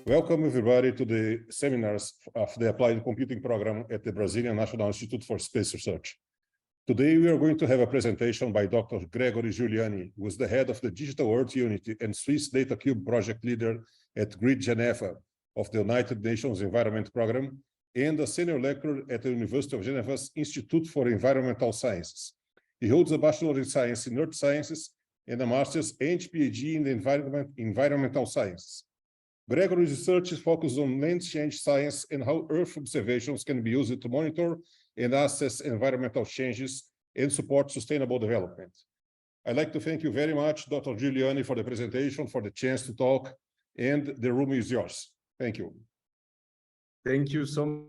Welcome everybody to the seminars of the Applied Computing Program at the Brazilian National Institute for Space Research. Today we are going to have a presentation by Dr. Gregory Giuliani, who is the head of the Digital Earth Unit and Swiss Data Cube project leader at GRID-Geneva of the United Nations Environment Program, and a senior lecturer at the University of Geneva's Institute for Environmental Sciences. He holds a Bachelor in Science in Earth Sciences and a Master's and PhD in Environmental Sciences. Gregory's research focuses on land change science and how Earth observations can be used to monitor and assess environmental changes and support sustainable development. I'd like to thank you very much, Dr. Giuliani, for the presentation, for the chance to talk, and the room is yours. Thank you. Thank you so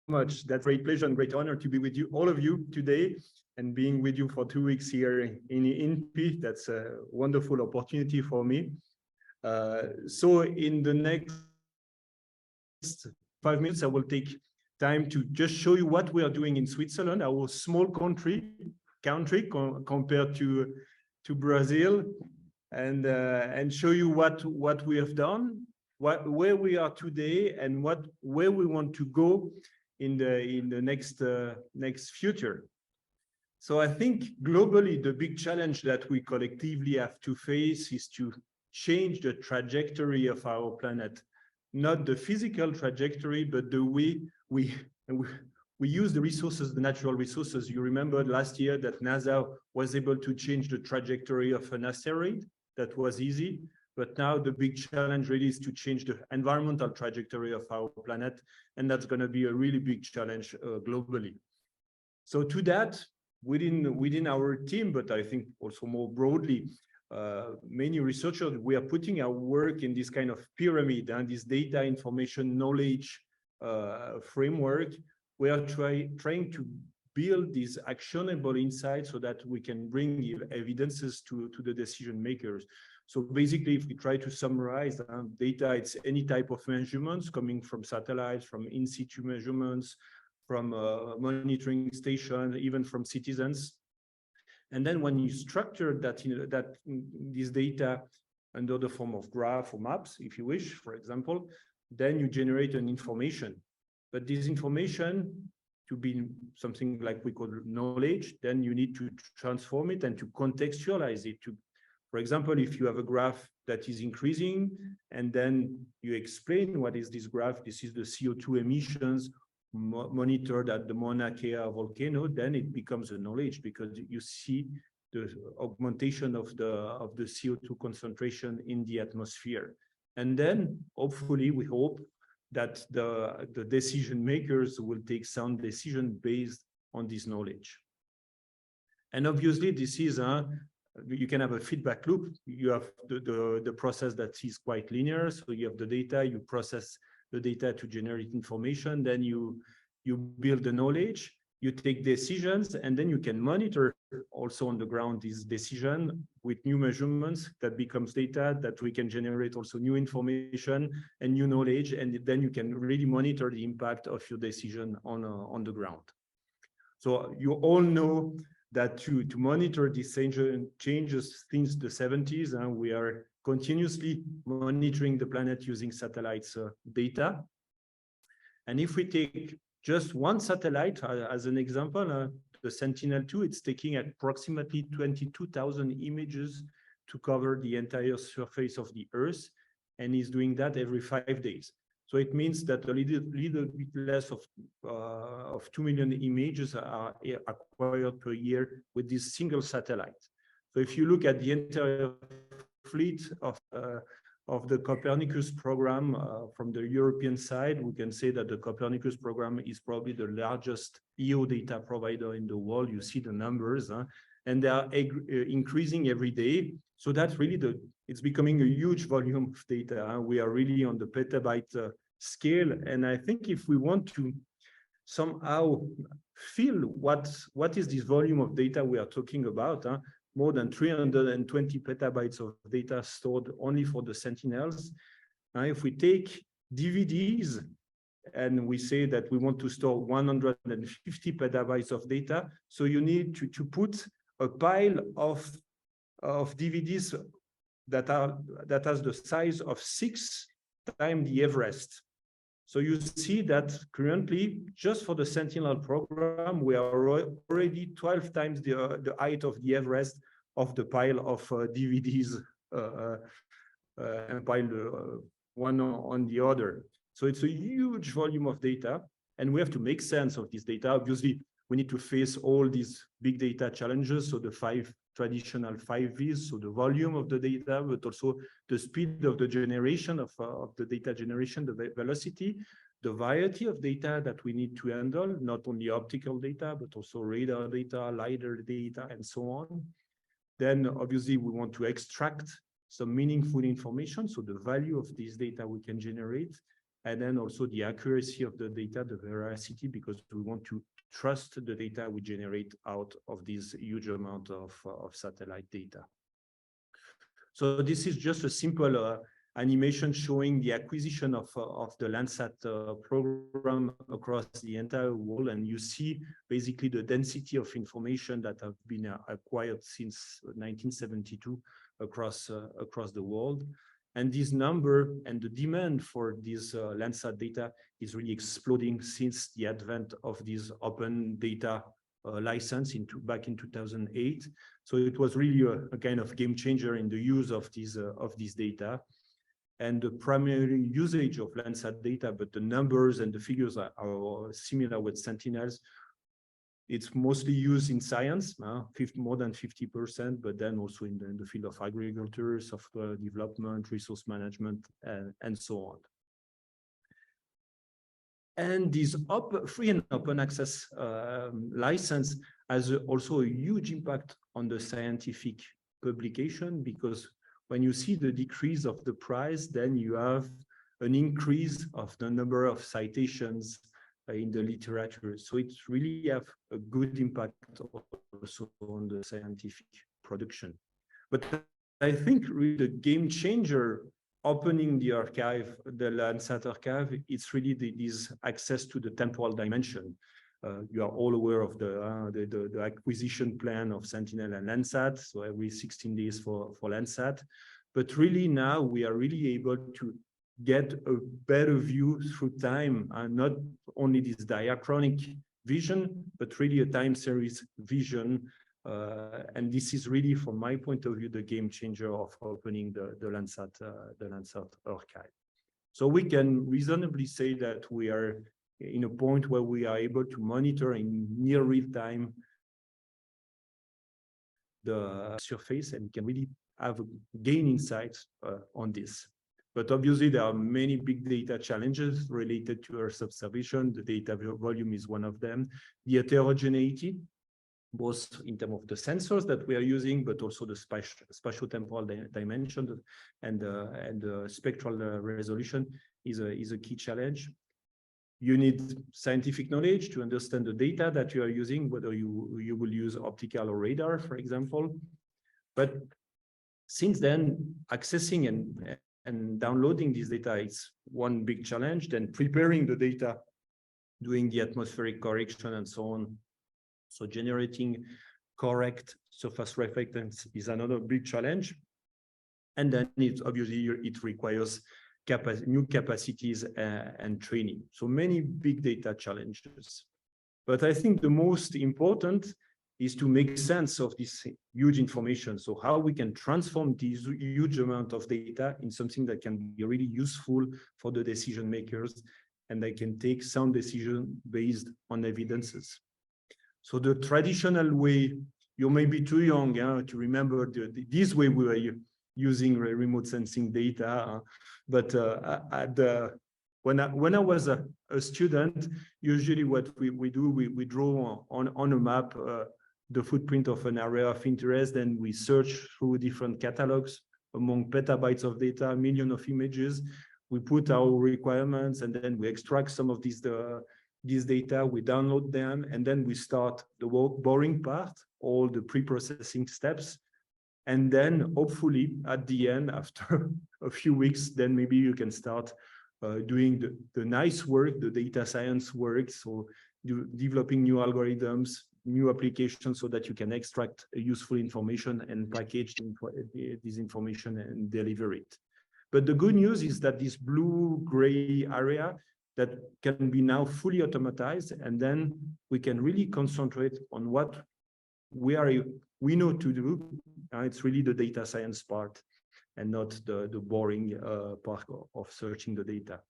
much. That's a great pleasure and great honor to be with you, all of you today, and being with you for 2 weeks here in INPI. That's a wonderful opportunity for me. So in the next 5 minutes, I will take time to just show you what we are doing in Switzerland, our small country compared to Brazil, and show you what we have done, where we are today, and where we want to go in the next future. So I think globally the big challenge that we collectively have to face is to change the trajectory of our planet, not the physical trajectory, but the way we use the resources, the natural resources. You remember last year that NASA was able to change the trajectory of an asteroid. That was easy, but now the big challenge really is to change the environmental trajectory of our planet, and that's going to be a really big challenge globally. So to that, within our team, but I think also more broadly, many researchers, we are putting our work in this kind of pyramid and this data information knowledge framework. We are trying to build these actionable insights so that we can bring evidences to the decision makers. So basically, if we try to summarize data, it's any type of measurements coming from satellites, from in situ measurements, from monitoring stations, even from citizens. And then when you structure this data under the form of graph or maps, if you wish, for example, then you generate an information. But this information, to be something like we call knowledge, then you need to transform it and to contextualize it. For example, if you have a graph that is increasing, and then you explain what is this graph, this is the CO2 emissions monitored at the Mauna Kea volcano, then it becomes a knowledge because you see the augmentation of the CO2 concentration in the atmosphere. And then hopefully we hope that the decision makers will take sound decision based on this knowledge. And obviously this is you can have a feedback loop. You have the process that is quite linear. So you have the data, you process the data to generate information, then you build the knowledge, you take decisions, and then you can monitor also on the ground this decision with new measurements that becomes data that we can generate also new information and new knowledge, and then you can really monitor the impact of your decision on the ground. So you all know that to monitor these changes since the 70s, and we are continuously monitoring the planet using satellites data. And if we take just one satellite as an example, the Sentinel-2, it's taking approximately 22,000 images to cover the entire surface of the Earth, and is doing that every 5 days. So it means that a little bit less of 2 million images are acquired per year with this single satellite. So if you look at the entire fleet of the Copernicus program from the European side, we can say that the Copernicus program is probably the largest EO data provider in the world. You see the numbers, and they are increasing every day. So that's really it's becoming a huge volume of data. We are really on the petabyte scale. And I think if we want to somehow feel what is this volume of data we are talking about, more than 320 petabytes of data stored only for the Sentinels. Now, if we take DVDs and we say that we want to store 150 petabytes of data, so you need to put a pile of DVDs that has the size of 6 times the Everest. So you see that currently, just for the Sentinel program, we are already 12 times the height of the Everest of the pile of DVDs and piled one on the other. So it's a huge volume of data, and we have to make sense of this data. Obviously, we need to face all these big data challenges. So the traditional 5 V's, so the volume of the data, but also the speed of the generation of the data generation, the velocity, the variety of data that we need to handle, not only optical data, but also radar data, LiDAR data, and so on. Then obviously we want to extract some meaningful information, so the value of this data we can generate, and then also the accuracy of the data, the veracity, because we want to trust the data we generate out of this huge amount of satellite data. So this is just a simple animation showing the acquisition of the Landsat program across the entire world, and you see basically the density of information that have been acquired since 1972 across the world. And this number and the demand for this Landsat data is really exploding since the advent of this open data license back in 2008. So it was really a kind of game changer in the use of this data. And the primary usage of Landsat data, but the numbers and the figures are similar with Sentinels. It's mostly used in science, more than 50%, but then also in the field of agriculture, software development, resource management, and so on. And this free and open access license has also a huge impact on the scientific publication, because when you see the decrease of the price, then you have an increase of the number of citations in the literature. So it really have a good impact also on the scientific production. But I think really the game changer opening the archive, the Landsat archive, it's really this access to the temporal dimension. You are all aware of the acquisition plan of Sentinel and Landsat, so every 16 days for Landsat. But really now we are really able to get a better view through time, and not only this diachronic vision, but really a time series vision. And this is really, from my point of view, the game changer of opening the Landsat archive. So we can reasonably say that we are in a point where we are able to monitor in near real time the surface, and can really have gain insights on this. But obviously, there are many big data challenges related to Earth observation. The data volume is one of them. The heterogeneity, both in terms of the sensors that we are using, but also the spatial-temporal dimension and the spectral resolution is a key challenge. You need scientific knowledge to understand the data that you are using, whether you will use optical or radar, for example. But since then, accessing and downloading this data is one big challenge. Then preparing the data, doing the atmospheric correction and so on. So generating correct surface reflectance is another big challenge. And then it requires new capacities and training. So many big data challenges. But I think the most important is to make sense of this huge information. So how we can transform this huge amount of data in something that can be really useful for the decision makers, and they can take sound decision based on evidences. So the traditional way, you may be too young to remember this way we were using remote sensing data, but when I was a student, usually what we do, we draw on a map the footprint of an area of interest, then we search through different catalogs among petabytes of data, millions of images. We put our requirements, and then we extract some of these data, we download them, and then we start the boring part, all the pre-processing steps. And then hopefully at the end, after a few weeks, then maybe you can start doing the nice work, the data science work. So developing new algorithms, new applications, so that you can extract useful information and package this information and deliver it. But the good news is that this blue-gray area that can be now fully automatized, and then we can really concentrate on what we know to do. It's really the data science part and not the boring part of searching the data.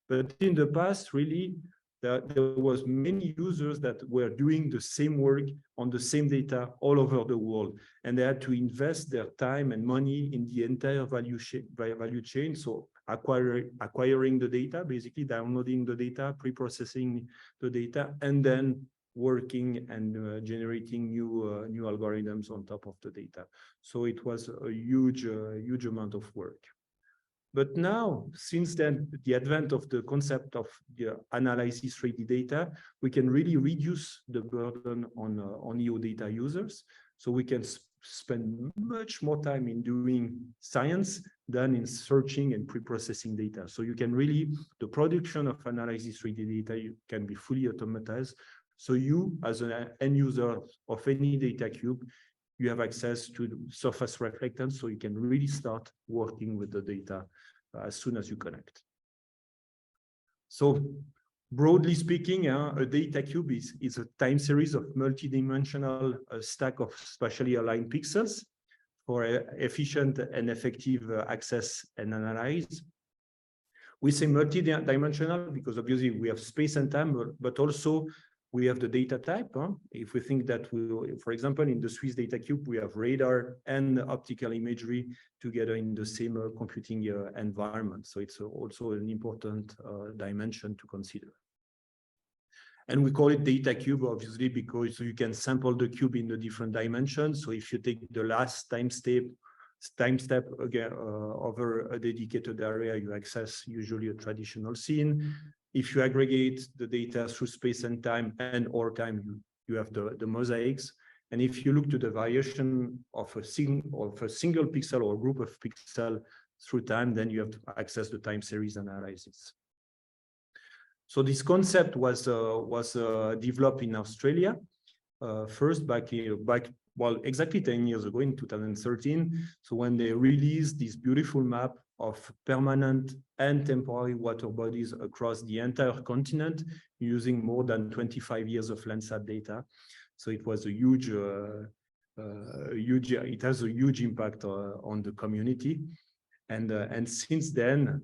But in the past, really, there was many users that were doing the same work on the same data all over the world, and they had to invest their time and money in the entire value chain. So acquiring the data, basically downloading the data, pre-processing the data, and then working and generating new algorithms on top of the data. So it was a huge amount of work. But now, since then, the advent of the concept of the analysis 3D data, we can really reduce the burden on EO data users. So we can spend much more time in doing science than in searching and pre-processing data. So you can really, the production of analysis 3D data can be fully automatized. So you, as an end user of any data cube, you have access to the surface reflectance, so you can really start working with the data as soon as you connect. So broadly speaking, a data cube is a time series of multidimensional stack of spatially aligned pixels for efficient and effective access and analyze. We say multidimensional because obviously we have space and time, but also we have the data type. If we think that for example, in the Swiss data cube, we have radar and optical imagery together in the same computing environment. So it's also an important dimension to consider. And we call it data cube, obviously, because you can sample the cube in the different dimensions. So if you take the last time step again over a dedicated area, you access usually a traditional scene. If you aggregate the data through space and time or time, you have the mosaics. And if you look to the variation of a single pixel or group of pixels through time, then you have to access the time series analysis. So this concept was developed in Australia first well, exactly 10 years ago in 2013. So when they released this beautiful map of permanent and temporary water bodies across the entire continent using more than 25 years of Landsat data. So it was a huge, it has a huge impact on the community. And since then,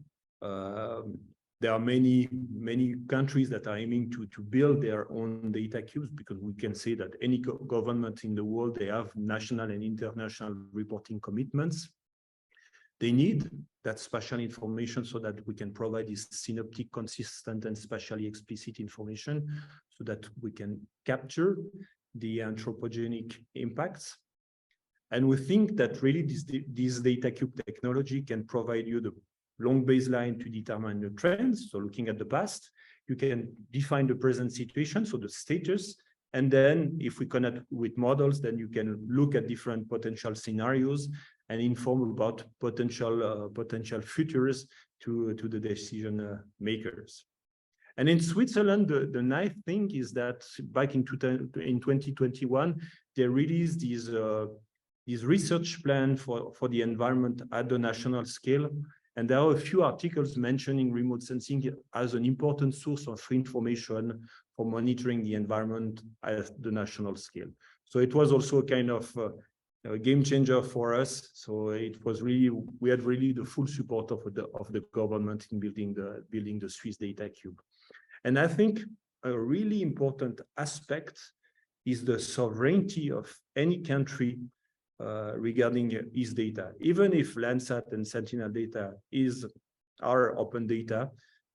there are many countries that are aiming to build their own data cubes, because we can say that any government in the world, they have national and international reporting commitments. They need that spatial information so that we can provide this synoptic, consistent, and spatially explicit information so that we can capture the anthropogenic impacts. And we think that really this data cube technology can provide you the long baseline to determine the trends. So looking at the past, you can define the present situation, so the status. And then if we connect with models, then you can look at different potential scenarios and inform about potential futures to the decision makers. And in Switzerland, the nice thing is that back in 2021, they released this research plan for the environment at the national scale. And there are a few articles mentioning remote sensing as an important source of information for monitoring the environment at the national scale. So it was also a kind of a game changer for us. So it was really, we had really the full support of the government in building the Swiss data cube. And I think a really important aspect is the sovereignty of any country regarding its data. Even if Landsat and Sentinel data are open data,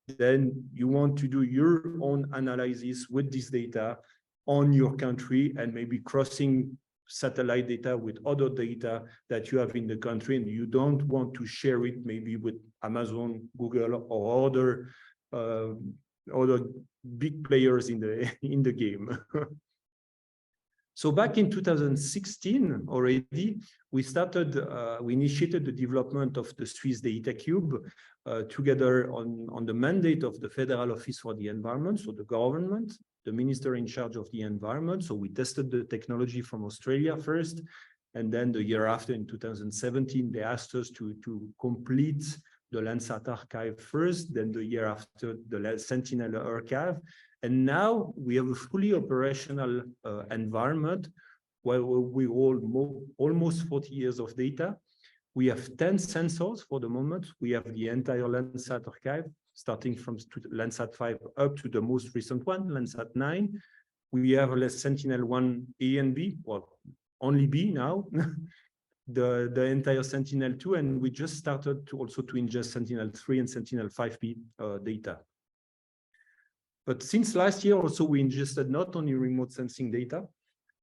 then you want to do your own analysis with this data on your country and maybe crossing satellite data with other data that you have in the country, and you don't want to share it maybe with Amazon, Google, or other big players in the game. So back in 2016 already, we initiated the development of the Swiss data cube together on the mandate of the Federal Office for the Environment, so the government, the minister in charge of the environment. So we tested the technology from Australia first, and then the year after, in 2017, they asked us to complete the Landsat archive first, then the year after the Sentinel archive. And now we have a fully operational environment where we hold almost 40 years of data. We have 10 sensors for the moment. We have the entire Landsat archive, starting from Landsat 5 up to the most recent one, Landsat 9. We have Sentinel-1 A and B, well, only B now, the entire Sentinel-2, and we just started to also to ingest Sentinel-3 and Sentinel-5B data. But since last year also, we ingested not only remote sensing data,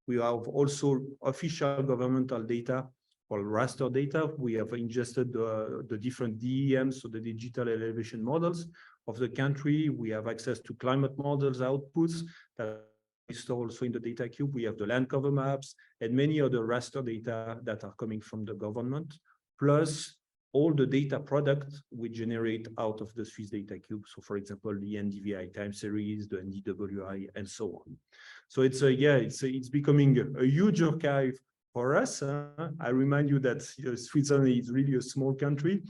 we have also official governmental data or raster data. We have ingested the different DEMs, so the digital elevation models of the country. We have access to climate models outputs that we store also in the data cube. We have the land cover maps and many other raster data that are coming from the government, plus all the data products we generate out of the Swiss data cube. So for example, the NDVI time series, the NDWI, and so on. So it's becoming a huge archive for us. I remind you that Switzerland is really a small country.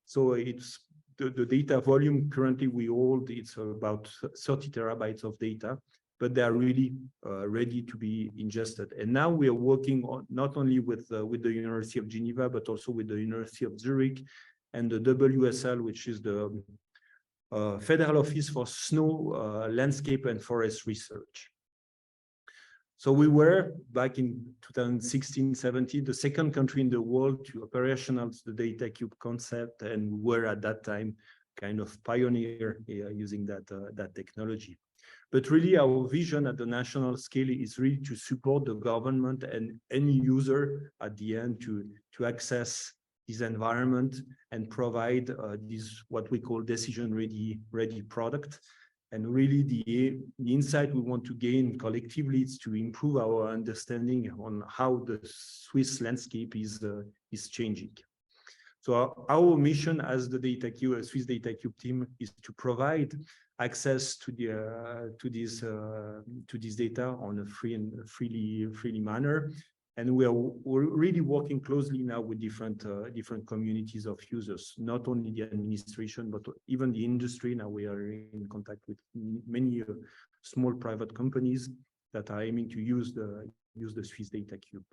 So it's the data volume currently we hold, it's about 30 terabytes of data, but they are really ready to be ingested. And now we are working on not only with the University of Geneva, but also with the University of Zurich and the WSL, which is the Federal Office for Snow, Landscape and Forest Research. So we were, back in 2016-17, the second country in the world to operationalize the data cube concept, and we were at that time kind of pioneer using that technology. But really our vision at the national scale is really to support the government and any user at the end to access this environment and provide this what we call decision ready product. And really the insight we want to gain collectively is to improve our understanding on how the Swiss landscape is changing. So our mission as the Swiss Data Cube team is to provide access to this data on a freely manner, and we're really working closely now with different communities of users, not only the administration but even the industry. Now we are in contact with many small private companies that are aiming to use the Swiss Data Cube.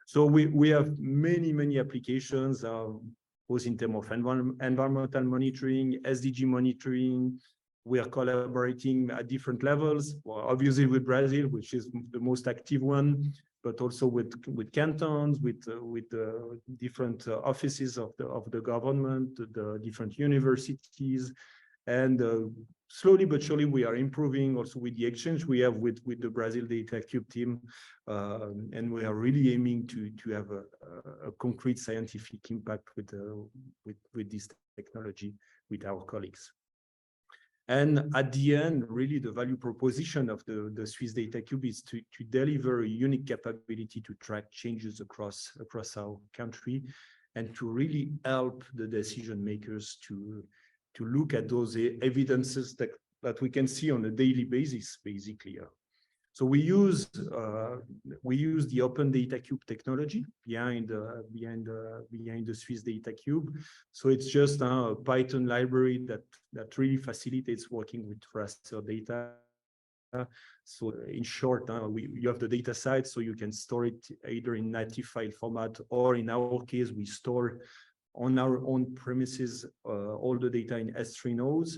So we have many applications, both in terms of environmental monitoring, SDG monitoring. We are collaborating at different levels, well, obviously with Brazil, which is the most active one, but also with cantons, with different offices of the government, the different universities, and slowly but surely we are improving also with the exchange we have with the Brazil Data Cube team, and we are really aiming to have a concrete scientific impact with this technology with our colleagues. And at the end, really the value proposition of the Swiss Data Cube is to deliver a unique capability to track changes across our country and to really help the decision makers to look at those evidences that we can see on a daily basis, basically. So we use the Open Data Cube technology behind the Swiss Data Cube. So it's just a Python library that really facilitates working with raster data. So in short, you have the data side, so you can store it either in native file format, or in our case, we store on our own premises all the data in S3 nodes.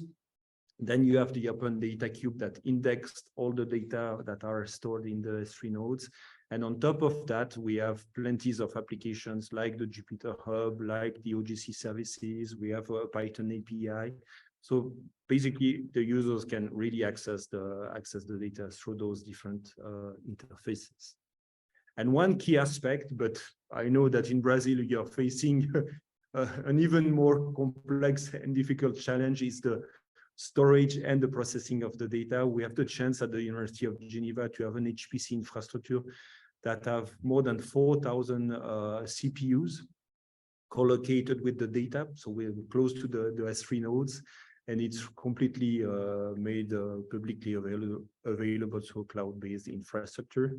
Then you have the Open Data Cube that indexed all the data that are stored in the S3 nodes. And on top of that, we have plenty of applications like the Jupyter Hub, like the OGC services. We have a Python API. So basically, the users can really access the data through those different interfaces. And one key aspect, but I know that in Brazil, you're facing an even more complex and difficult challenge, is the storage and the processing of the data. We have the chance at the University of Geneva to have an HPC infrastructure that have more than 4,000 CPUs co-located with the data. So we're close to the S3 nodes, and it's completely made publicly available through cloud-based infrastructure.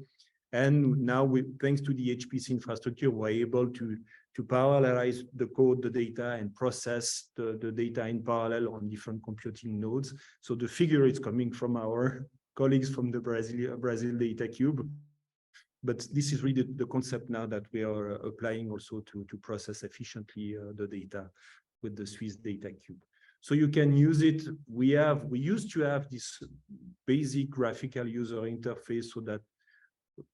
And now, thanks to the HPC infrastructure, we're able to parallelize the code, the data, and process the data in parallel on different computing nodes. So the figure is coming from our colleagues from the Brazil Data Cube. But this is really the concept now that we are applying also to process efficiently the data with the Swiss Data Cube. So you can use it. We used to have this basic graphical user interface so that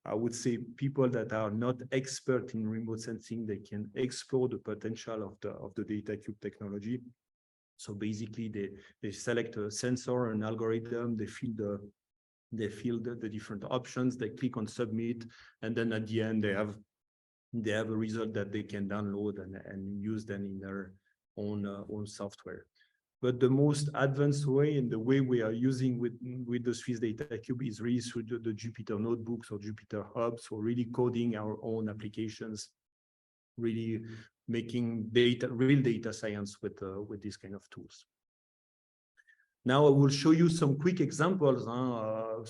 I would say people that are not expert in remote sensing, they can explore the potential of the Data Cube technology. So basically they select a sensor, an algorithm, they fill the different options, they click on submit, and then at the end they have a result that they can download and use then in their own software. But the most advanced way and the way we are using with the Swiss Data Cube is really through the Jupyter notebooks or Jupyter hubs, or really coding our own applications, really making real data science with these kind of tools. Now I will show you some quick examples,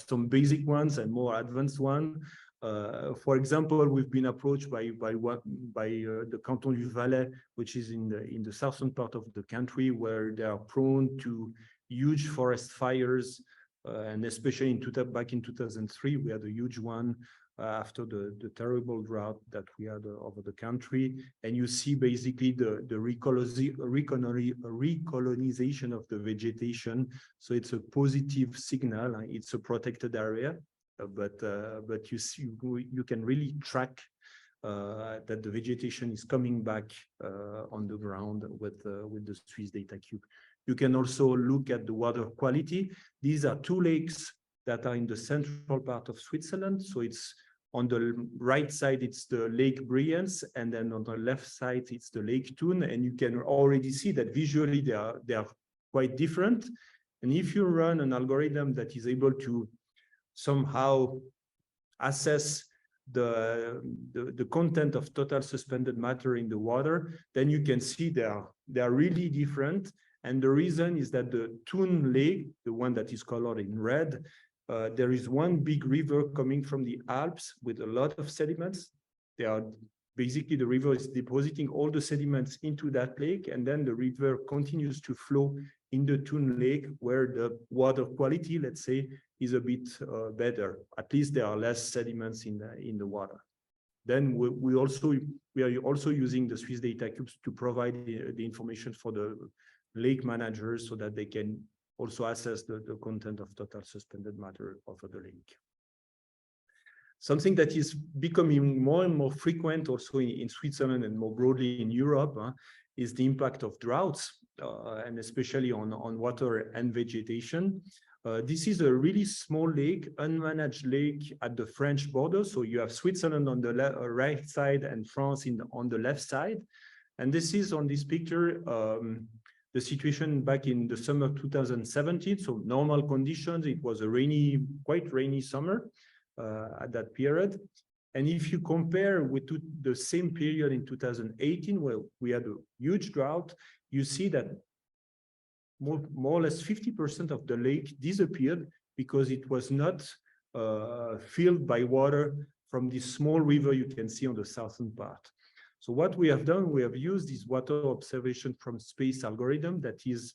some basic ones and more advanced ones. For example, we've been approached by the Canton du Valais, which is in the southern part of the country, where they are prone to huge forest fires, and especially back in 2003, we had a huge one after the terrible drought that we had over the country. And you see basically the recolonization of the vegetation. So it's a positive signal. It's a protected area. But you see, you can really track that the vegetation is coming back on the ground with the Swiss Data Cube. You can also look at the water quality. These are two lakes that are in the central part of Switzerland. So it's on the right side, it's the Lake Brienz, and then on the left side, it's the Lake Thun. And you can already see that visually they are quite different. And if you run an algorithm that is able to somehow assess the content of total suspended matter in the water, then you can see they are really different. And the reason is that the Thun Lake, the one that is colored in red, there is one big river coming from the Alps with a lot of sediments. Basically, the river is depositing all the sediments into that lake, and then the river continues to flow in the Thun Lake, where the water quality, let's say, is a bit better. At least there are less sediments in the water. Then we are also using the Swiss Data Cubes to provide the information for the lake managers so that they can also assess the content of total suspended matter over the lake. Something that is becoming more and more frequent also in Switzerland and more broadly in Europe is the impact of droughts, and especially on water and vegetation. This is a really small lake, unmanaged lake at the French border. So you have Switzerland on the right side and France on the left side. And this is on this picture, the situation back in the summer 2017. So normal conditions, it was a quite rainy summer at that period. And if you compare with the same period in 2018, where we had a huge drought, you see that more or less 50% of the lake disappeared because it was not filled by water from this small river you can see on the southern part. So what we have done, we have used this water observation from space algorithm that is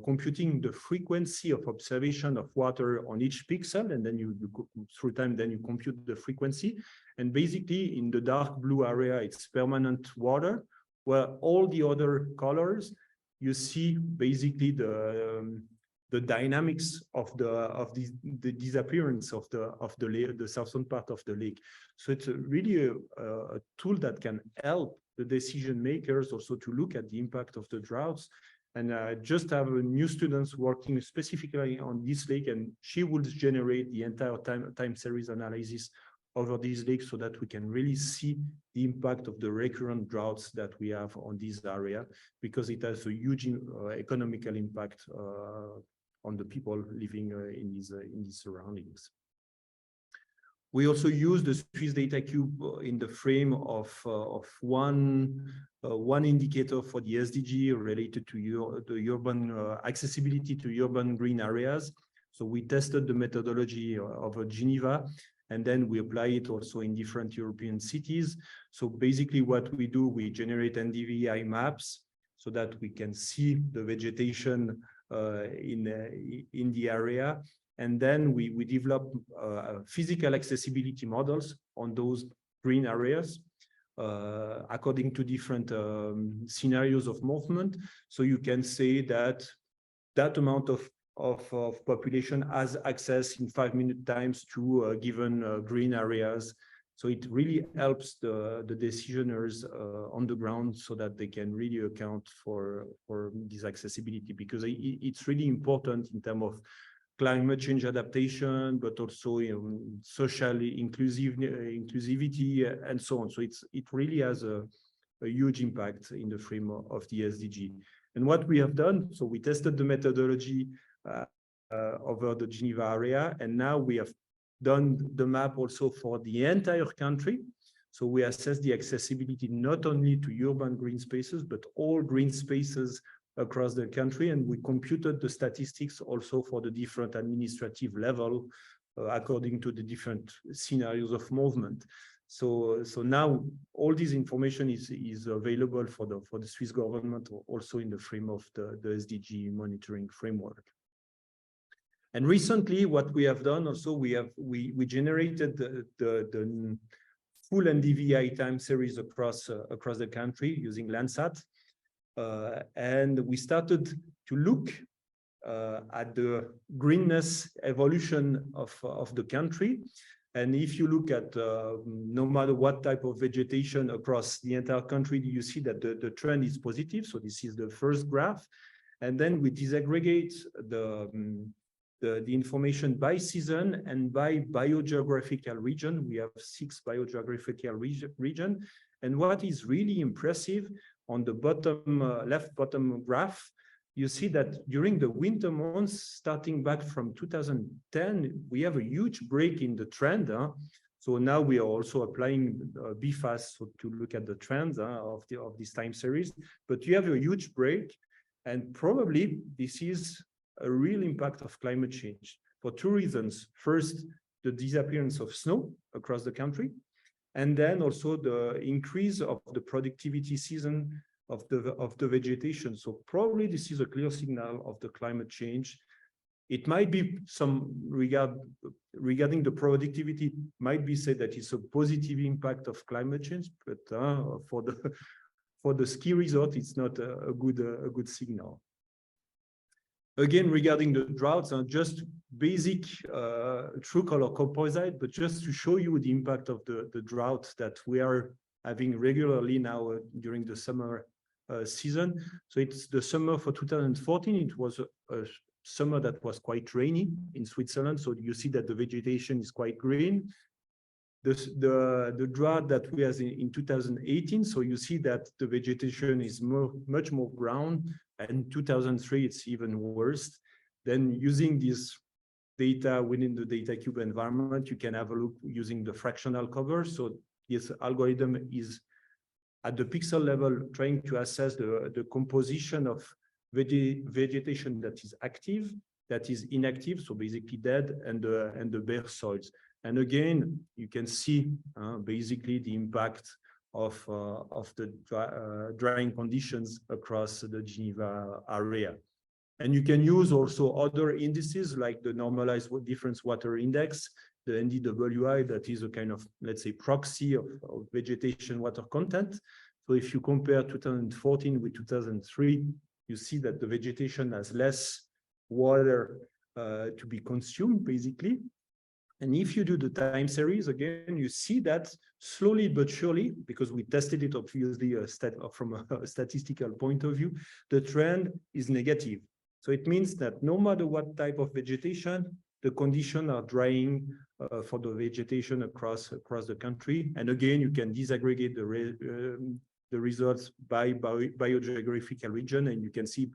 computing the frequency of observation of water on each pixel, and then you go through time, then you compute the frequency. And basically in the dark blue area, it's permanent water, where all the other colors, you see basically the dynamics of the disappearance of the southern part of the lake. So it's really a tool that can help the decision makers also to look at the impact of the droughts. And I just have new students working specifically on this lake, and she will generate the entire time series analysis over these lakes so that we can really see the impact of the recurrent droughts that we have on this area, because it has a huge economical impact on the people living in these surroundings. We also use the Swiss Data Cube in the frame of one indicator for the SDG related to the urban accessibility to urban green areas. So we tested the methodology of Geneva, and then we apply it also in different European cities. So basically what we do, we generate NDVI maps so that we can see the vegetation in the area. And then we develop physical accessibility models on those green areas according to different scenarios of movement. So you can say that that amount of population has access in 5-minute times to given green areas. So it really helps the decisioners on the ground so that they can really account for this accessibility, because it's really important in terms of climate change adaptation, but also social inclusivity and so on. So it really has a huge impact in the frame of the SDG. And what we have done, so we tested the methodology over the Geneva area, and now we have done the map also for the entire country. So we assess the accessibility not only to urban green spaces, but all green spaces across the country, and we computed the statistics also for the different administrative level according to the different scenarios of movement. So now all this information is available for the Swiss government also in the frame of the SDG monitoring framework. And recently, what we have done also, we generated the full NDVI time series across the country using Landsat. And we started to look at the greenness evolution of the country. And if you look at no matter what type of vegetation across the entire country, you see that the trend is positive. So this is the first graph. And then we disaggregate the information by season and by biogeographical region. We have 6 biogeographical regions. And what is really impressive, on the bottom left bottom graph, you see that during the winter months, starting back from 2010, we have a huge break in the trend. So now we are also applying BFAS to look at the trends of this time series. But you have a huge break, and probably this is a real impact of climate change for 2 reasons. First, the disappearance of snow across the country, and then also the increase of the productivity season of the vegetation. So probably this is a clear signal of the climate change. It might be some regarding the productivity, might be said that it's a positive impact of climate change, but for the ski resort, it's not a good signal. Again, regarding the droughts, just basic true color composite, but just to show you the impact of the drought that we are having regularly now during the summer season. So it's the summer for 2014. It was a summer that was quite rainy in Switzerland. So you see that the vegetation is quite green. The drought that we had in 2018, so you see that the vegetation is much more brown, and 2003 it's even worse. Then using this data within the data cube environment, you can have a look using the fractional cover. So this algorithm is at the pixel level trying to assess the composition of vegetation that is active, that is inactive, so basically dead, and the bare soils. And again, you can see basically the impact of the drying conditions across the Geneva area. And you can use also other indices like the normalized difference water index, the NDWI, that is a kind of, let's say, proxy of vegetation water content. So if you compare 2014 with 2003, you see that the vegetation has less water to be consumed, basically. And if you do the time series, again, you see that slowly but surely, because we tested it obviously from a statistical point of view, the trend is negative. So it means that no matter what type of vegetation, the conditions are drying for the vegetation across the country. And again, you can disaggregate the results by biogeographical region, and you can see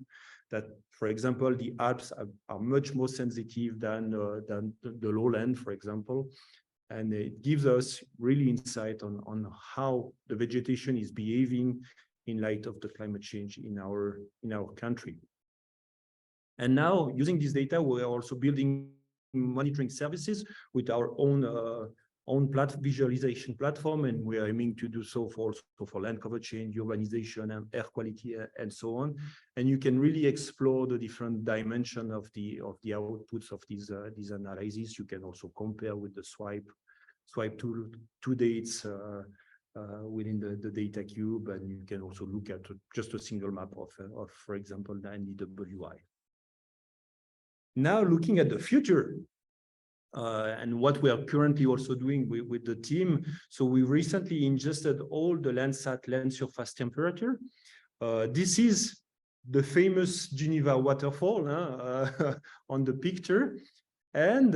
that, for example, the Alps are much more sensitive than the lowland, for example. And it gives us really insight on how the vegetation is behaving in light of the climate change in our country. And now, using this data, we are also building monitoring services with our own own visualization platform, and we are aiming to do so for land cover change, urbanization, and air quality, and so on. And you can really explore the different dimension of the outputs of these analyses. You can also compare with the swipe two dates within the data cube, and you can also look at just a single map of for example, the NDWI. Now looking at the future, and what we are currently also doing with the team. So we recently ingested all the Landsat land surface temperature. This is the famous Geneva waterfall on the picture. And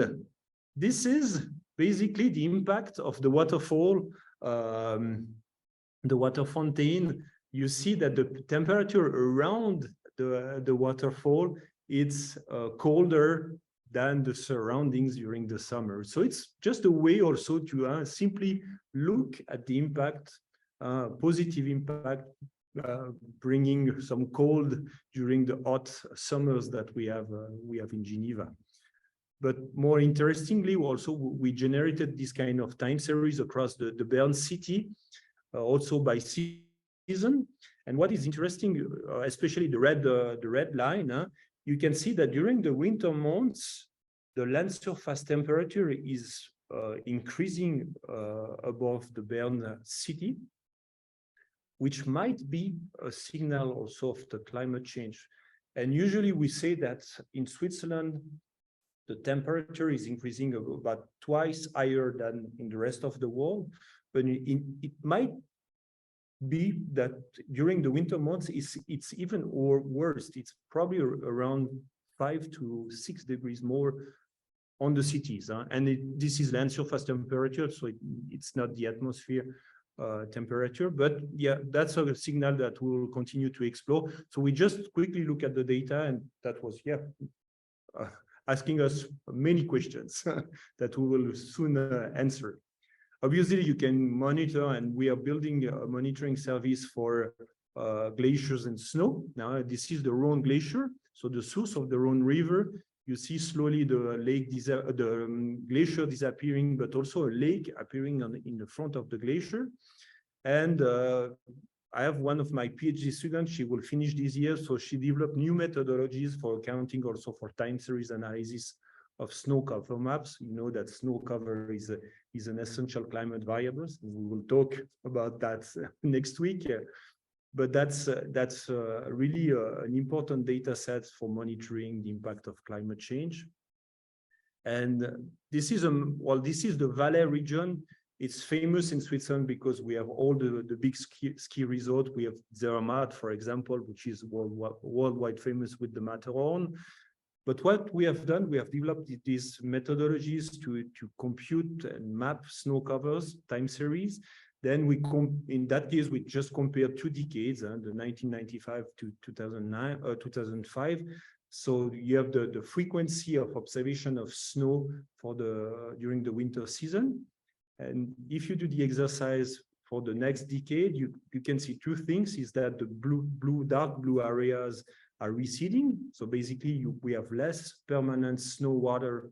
this is basically the impact of the waterfall, the water fountain. You see that the temperature around the waterfall, it's colder than the surroundings during the summer. So it's just a way also to simply look at the impact, positive impact, bringing some cold during the hot summers that we have in Geneva. But more interestingly, also we generated this kind of time series across the Bern city, also by season. And what is interesting, especially the red line, you can see that during the winter months, the land surface temperature is increasing above the Bern city, which might be a signal also of the climate change. And usually we say that in Switzerland, the temperature is increasing about twice higher than in the rest of the world, but it might be that during the winter months it's even worse. It's probably around 5 to 6 degrees more on the cities, and this is land surface temperature, so it's not the atmosphere temperature, but yeah, that's a signal that we will continue to explore. So we just quickly look at the data, and that was asking us many questions that we will soon answer. Obviously, you can monitor, and we are building a monitoring service for glaciers and snow. Now, this is the Rhone Glacier, so the source of the Rhone River. You see slowly the glacier disappearing, but also a lake appearing in the front of the glacier. And I have one of my PhD students, she will finish this year, so she developed new methodologies for accounting also for time series analysis of snow cover maps. You know that snow cover is an essential climate variable. We will talk about that next week. But that's really an important data set for monitoring the impact of climate change. And this is the Valais region. It's famous in Switzerland because we have all the big ski resorts. We have Zermatt, for example, which is worldwide famous with the Matterhorn. But what we have done, we have developed these methodologies to compute and map snow covers time series. Then in that case, we just compared 2 decades, the 1995 to 2005. So you have the frequency of observation of snow during the winter season. And if you do the exercise for the next decade, you can see 2 things: is that the dark blue areas are receding. So basically, we have less permanent snow-covered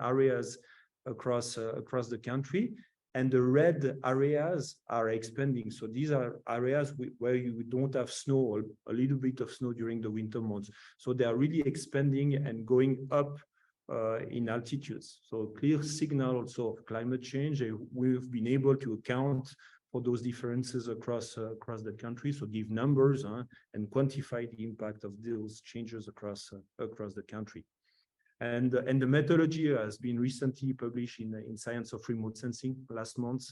areas across the country. And the red areas are expanding. So these are areas where you don't have snow, or a little bit of snow during the winter months. So they are really expanding and going up in altitudes. So clear signal also of climate change. We've been able to account for those differences across the country. So give numbers and quantify the impact of those changes across the country. And the methodology has been recently published in Science of Remote Sensing last month.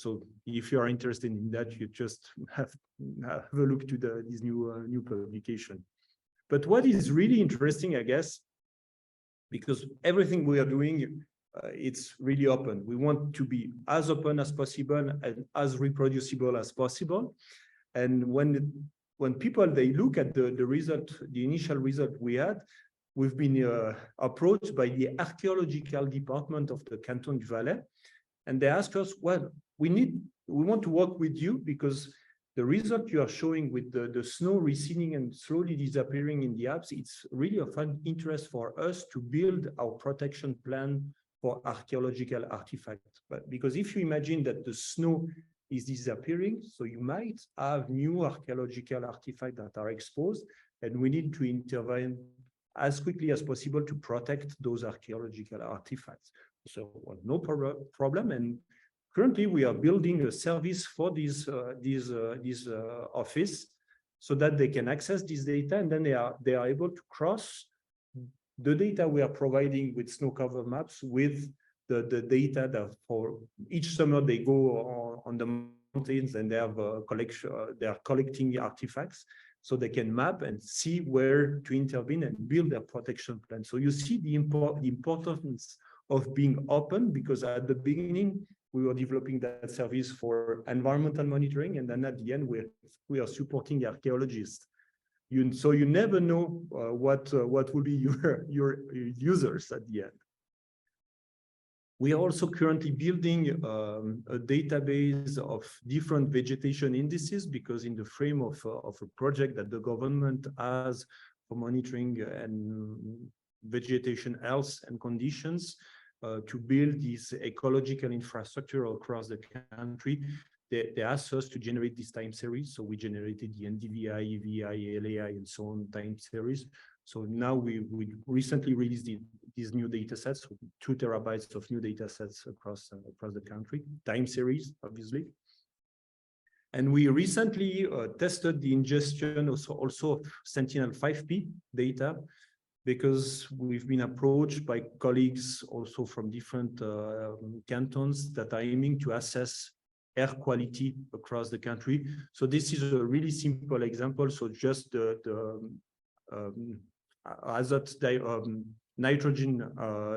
So if you are interested in that, you just have a look to this new publication. But what is really interesting, I guess, because everything we are doing, it's really open. We want to be as open as possible and as reproducible as possible. And when people, they look at the result, the initial result we had, we've been approached by the archaeological department of the Canton du Valais, and they asked us, well, we want to work with you because the result you are showing with the snow receding and slowly disappearing in the Alps, it's really of interest for us to build our protection plan for archaeological artifacts. But because if you imagine that the snow is disappearing, so you might have new archaeological artifacts that are exposed, and we need to intervene as quickly as possible to protect those archaeological artifacts. So well, no problem. And currently we are building a service for this office so that they can access this data, and then they are able to cross the data we are providing with snow cover maps with the data that for each summer they go on the mountains and they have a collection, they are collecting artifacts, so they can map and see where to intervene and build their protection plan. So you see the importance of being open, because at the beginning we were developing that service for environmental monitoring, and then at the end we are supporting archaeologists. So you never know what will be your users at the end. We are also currently building a database of different vegetation indices, because in the frame of a project that the government has for monitoring and vegetation health and conditions, to build this ecological infrastructure across the country, they asked us to generate this time series. So we generated the NDVI, EVI, LAI, and so on time series. So now we recently released these new data sets, 2 terabytes of new data sets across the country, time series, obviously. And we recently tested the ingestion also of Sentinel-5P data, because we've been approached by colleagues also from different cantons that are aiming to assess air quality across the country. So this is a really simple example. So just the nitrogen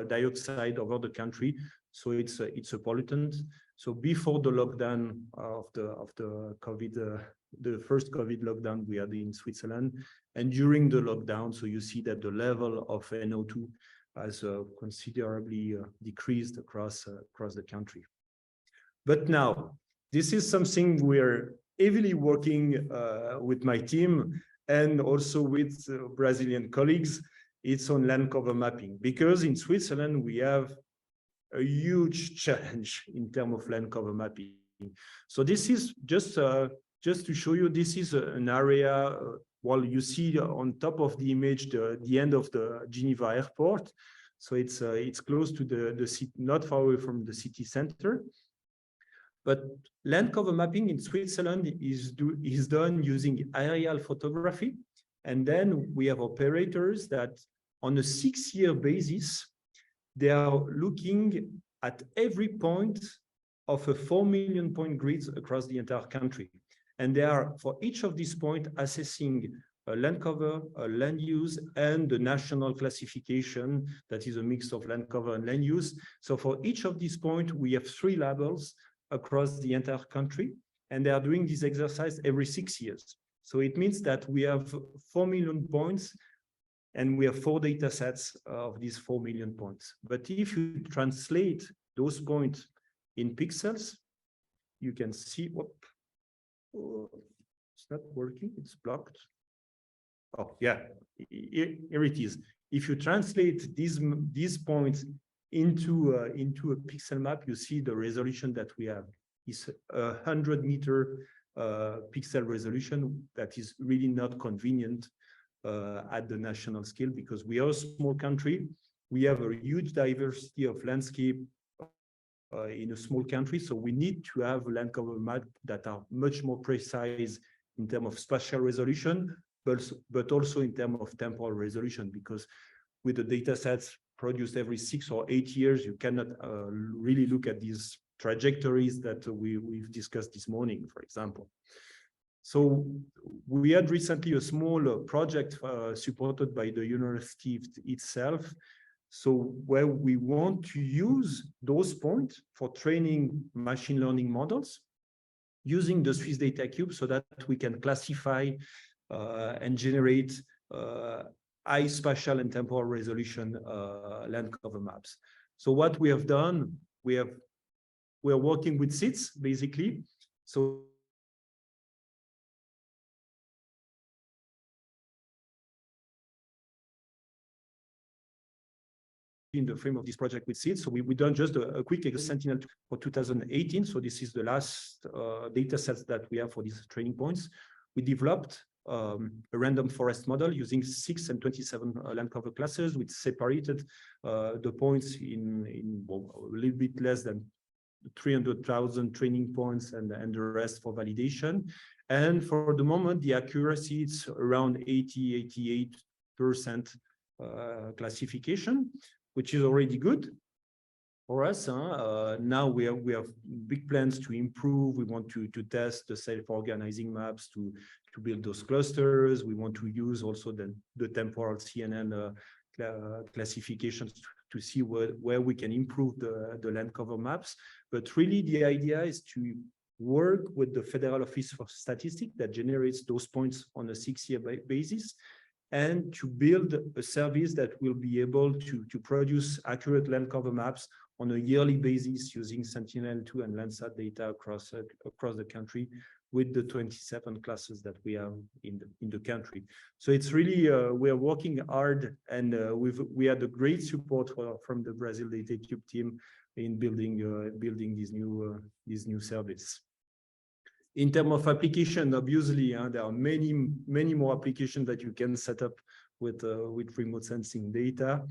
dioxide over the country. So it's a pollutant. So before the lockdown of the COVID, the first COVID lockdown we had in Switzerland, and during the lockdown, so you see that the level of NO2 has considerably decreased across the country. But now, this is something we're heavily working with my team and also with Brazilian colleagues. It's on land cover mapping, because in Switzerland we have a huge challenge in terms of land cover mapping. So this is just to show you, this is an area, well, you see on top of the image the end of the Geneva airport. So it's close to the city, not far away from the city center. But land cover mapping in Switzerland is done using aerial photography. And then we have operators that on a 6-year basis, they are looking at every point of a 4 million point grids across the entire country. And they are, for each of these points, assessing a land cover, a land use, and the national classification that is a mix of land cover and land use. So for each of these points, we have 3 labels across the entire country, and they are doing this exercise every 6 years. So it means that we have 4 million points, and we have 4 data sets of these 4 million points. But if you translate those points in pixels, you can see, it's not working, it's blocked. Oh, yeah, here it is. If you translate these points into a pixel map, you see the resolution that we have is 100-meter pixel resolution. That is really not convenient at the national scale, because we are a small country. We have a huge diversity of landscape in a small country, so we need to have land cover maps that are much more precise in terms of spatial resolution, but also in terms of temporal resolution, because with the data sets produced every 6 or 8 years, you cannot really look at these trajectories that we've discussed this morning, for example. So we had recently a small project supported by the university itself, so where we want to use those points for training machine learning models using the Swiss Data Cube, so that we can classify and generate high spatial and temporal resolution land cover maps. So what we have done, we're working with SITs basically. So in the frame of this project with SEED. So we done just a quick Sentinel for 2018. So this is the last data sets that we have for these training points. We developed a random forest model using 6 and 27 land cover classes, which separated the points in well, a little bit less than 300,000 training points and the rest for validation. And for the moment, the accuracy is around 88% classification, which is already good for us. Now we have big plans to improve. We want to test the self-organizing maps to build those clusters. We want to use also the temporal CNN classifications to see where we can improve the land cover maps. But really the idea is to work with the Federal Office for Statistics that generates those points on a 6-year basis, and to build a service that will be able to produce accurate land cover maps on a yearly basis using Sentinel-2 and Landsat data across the country with the 27 classes that we have in the country. So it's really, we are working hard, and we had a great support from the Brazil DataCube team in building this new service. In terms of application, obviously, there are many more applications that you can set up with remote sensing data.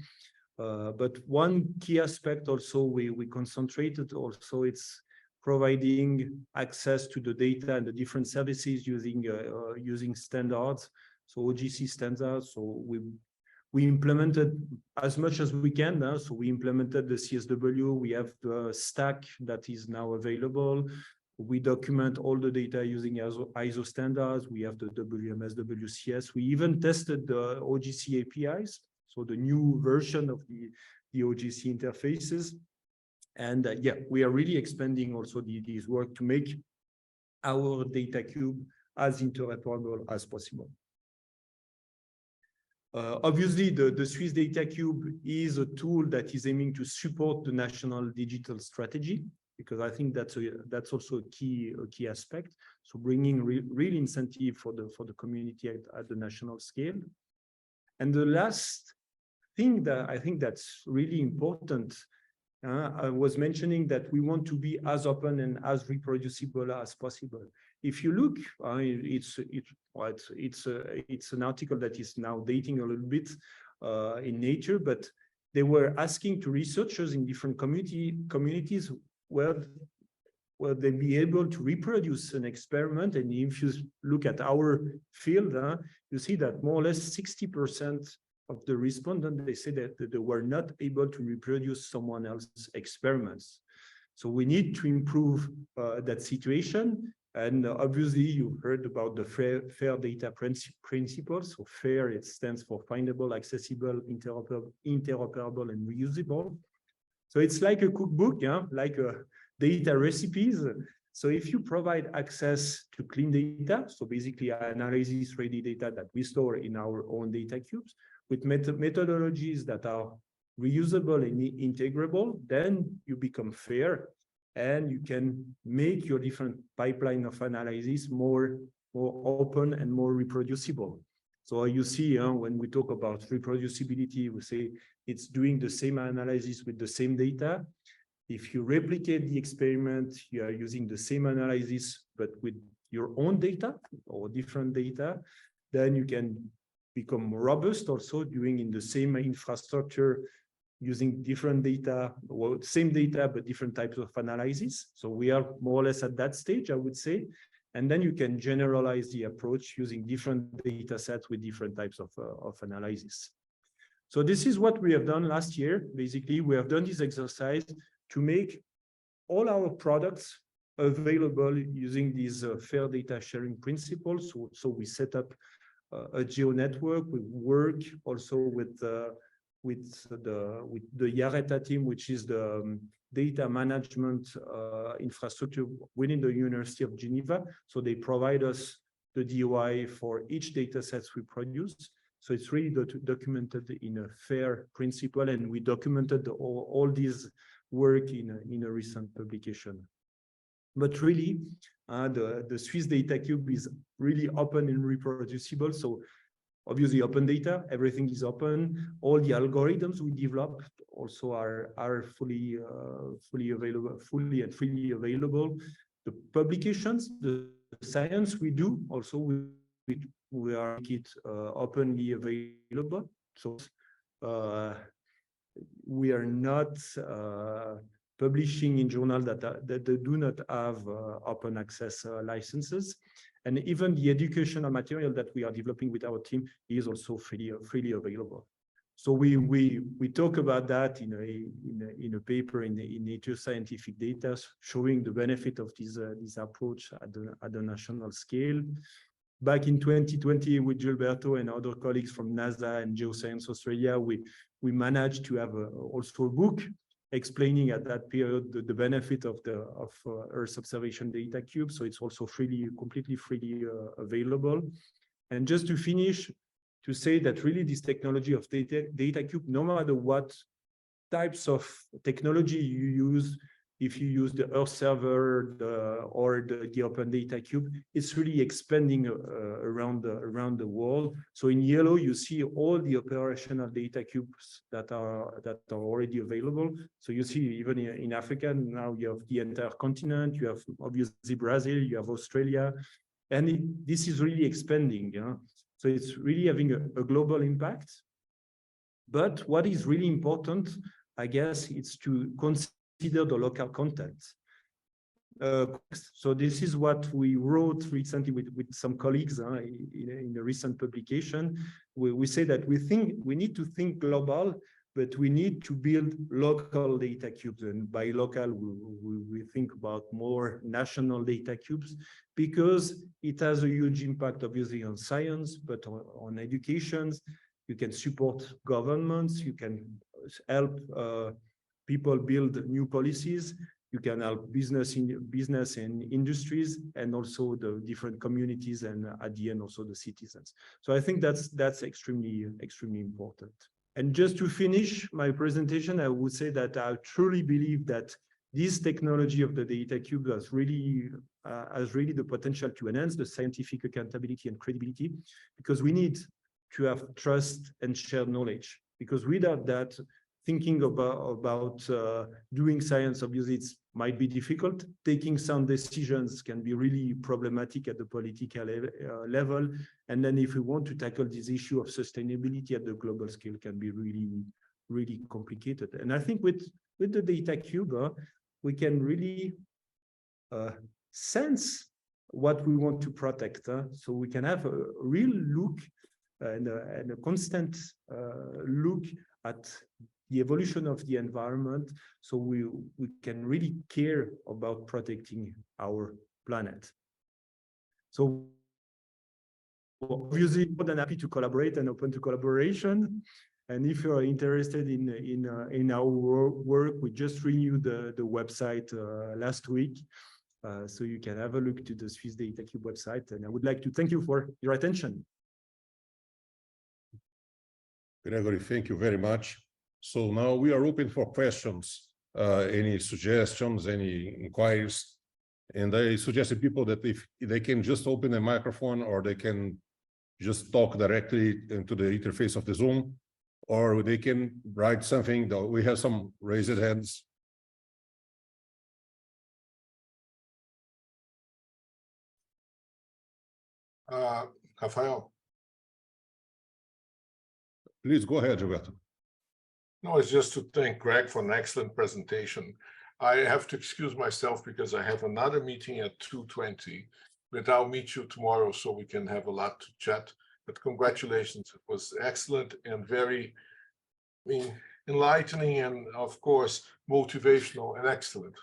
But one key aspect also we concentrated also, it's providing access to the data and the different services using standards, so OGC standards. So we implemented as much as we can. So we implemented the CSW. We have the stack that is now available. We document all the data using ISO standards. We have the WMS, WCS. We even tested the OGC APIs, so the new version of the OGC interfaces. And yeah, we are really expanding also this work to make our data cube as interoperable as possible. Obviously, the Swiss Data Cube is a tool that is aiming to support the national digital strategy, because I think that's also a key aspect. So bringing real incentive for the community at the national scale. And the last thing that I think that's really important, I was mentioning that we want to be as open and as reproducible as possible. If you look, it's an article that is now dating a little bit in Nature, but they were asking to researchers in different communities where they be able to reproduce an experiment. And if you look at our field, you see that more or less 60% of the respondents, they say that they were not able to reproduce someone else's experiments. So we need to improve that situation. And obviously, you heard about the fair data principle. So FAIR, it stands for findable, accessible, interoperable, and reusable. So it's like a cookbook, like data recipes. So if you provide access to clean data, so basically analysis-ready data that we store in our own data cubes, with methodologies that are reusable and integrable, then you become fair, and you can make your different pipeline of analysis more open and more reproducible. So you see, when we talk about reproducibility, we say it's doing the same analysis with the same data. If you replicate the experiment, you are using the same analysis, but with your own data or different data, then you can become more robust also doing in the same infrastructure, using different data, or same data, but different types of analysis. So we are more or less at that stage, I would say. And then you can generalize the approach using different data sets with different types of analysis. So this is what we have done last year. Basically, we have done this exercise to make all our products available using these fair data sharing principles. So we set up a geo network. We work also with the Yareta team, which is the data management infrastructure within the University of Geneva. So they provide us the DOI for each data sets we produce. So it's really documented in a fair principle, and we documented all these work in a recent publication. But really, the Swiss Data Cube is really open and reproducible. So obviously open data, everything is open. All the algorithms we developed also are fully available, fully and freely available. The publications, the science we do also we are make it openly available. So we are not publishing in journals that do not have open access licenses. And even the educational material that we are developing with our team is also freely available. So we talk about that in a paper in Nature Scientific Data, showing the benefit of this approach at the national scale. Back in 2020, with Gilberto and other colleagues from NASA and Geoscience Australia, we managed to have also a book explaining at that period the benefit of Earth observation data cube. So it's also completely freely available. And just to finish, to say that really this technology of data cube, no matter what types of technology you use, if you use the Earth server or the Open Data Cube, it's really expanding around the world. So in yellow, you see all the operational data cubes that are already available. So you see even in Africa, now you have the entire continent, you have obviously Brazil, you have Australia, and this is really expanding. You know? So it's really having a global impact. But what is really important, I guess, it's to consider the local content. So this is what we wrote recently with some colleagues in a recent publication. We say that we need to think global, but we need to build local data cubes. And by local, we think about more national data cubes, because it has a huge impact, obviously, on science, but on education. You can support governments, you can help people build new policies, you can help business and industries, and also the different communities, and at the end also the citizens. So I think that's extremely important. And just to finish my presentation, I would say that I truly believe that this technology of the data cube has really the potential to enhance the scientific accountability and credibility, because we need to have trust and shared knowledge. Because without that, thinking about doing science, obviously it might be difficult. Taking sound decisions can be really problematic at the political level. And then if we want to tackle this issue of sustainability at the global scale, can be really complicated. And I think with the data cube, we can really sense what we want to protect. So we can have a real look and a constant look at the evolution of the environment, so we can really care about protecting our planet. So obviously more than happy to collaborate and open to collaboration. And if you are interested in our work, we just renewed the website last week, so you can have a look to the Swiss Data Cube website. And I would like to thank you for your attention. Gregory, thank you very much. So now we are open for questions, any suggestions, any inquiries. And I suggested people that if they can just open a microphone, or they can just talk directly into the interface of the Zoom, or they can write something. We have some raised hands. Rafael. Please go ahead, Gilberto. No, it's just to thank Greg for an excellent presentation. I have to excuse myself because I have another meeting at 2:20, but I'll meet you tomorrow so we can have a lot to chat. But congratulations, it was excellent and very, enlightening, and of course, motivational and excellent,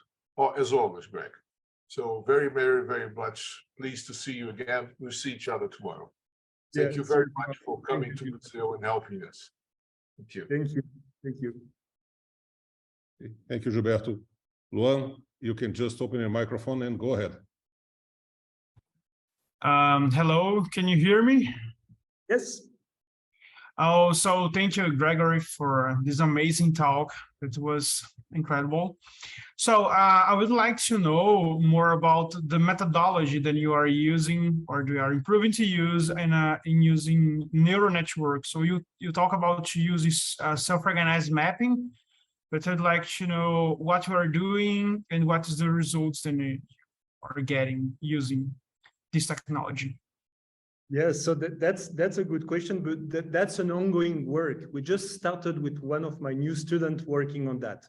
as always, Greg. So very, very, very much pleased to see you again. We'll see each other tomorrow. Thank you very much for coming to Brazil and helping us. Thank you. Thank you. Thank you. Thank you, Gilberto. Luan, you can just open your microphone and go ahead. Hello, can you hear me? Yes. Oh, so thank you, Gregory, for this amazing talk. It was incredible. So I would like to know more about the methodology that you are using or you are improving to use in using neural networks. So you talk about to use self-organized mapping, but I'd like to know what you are doing and what is the results that you are getting using this technology. Yes, so that's a good question, but that's an ongoing work. We just started with one of my new students working on that.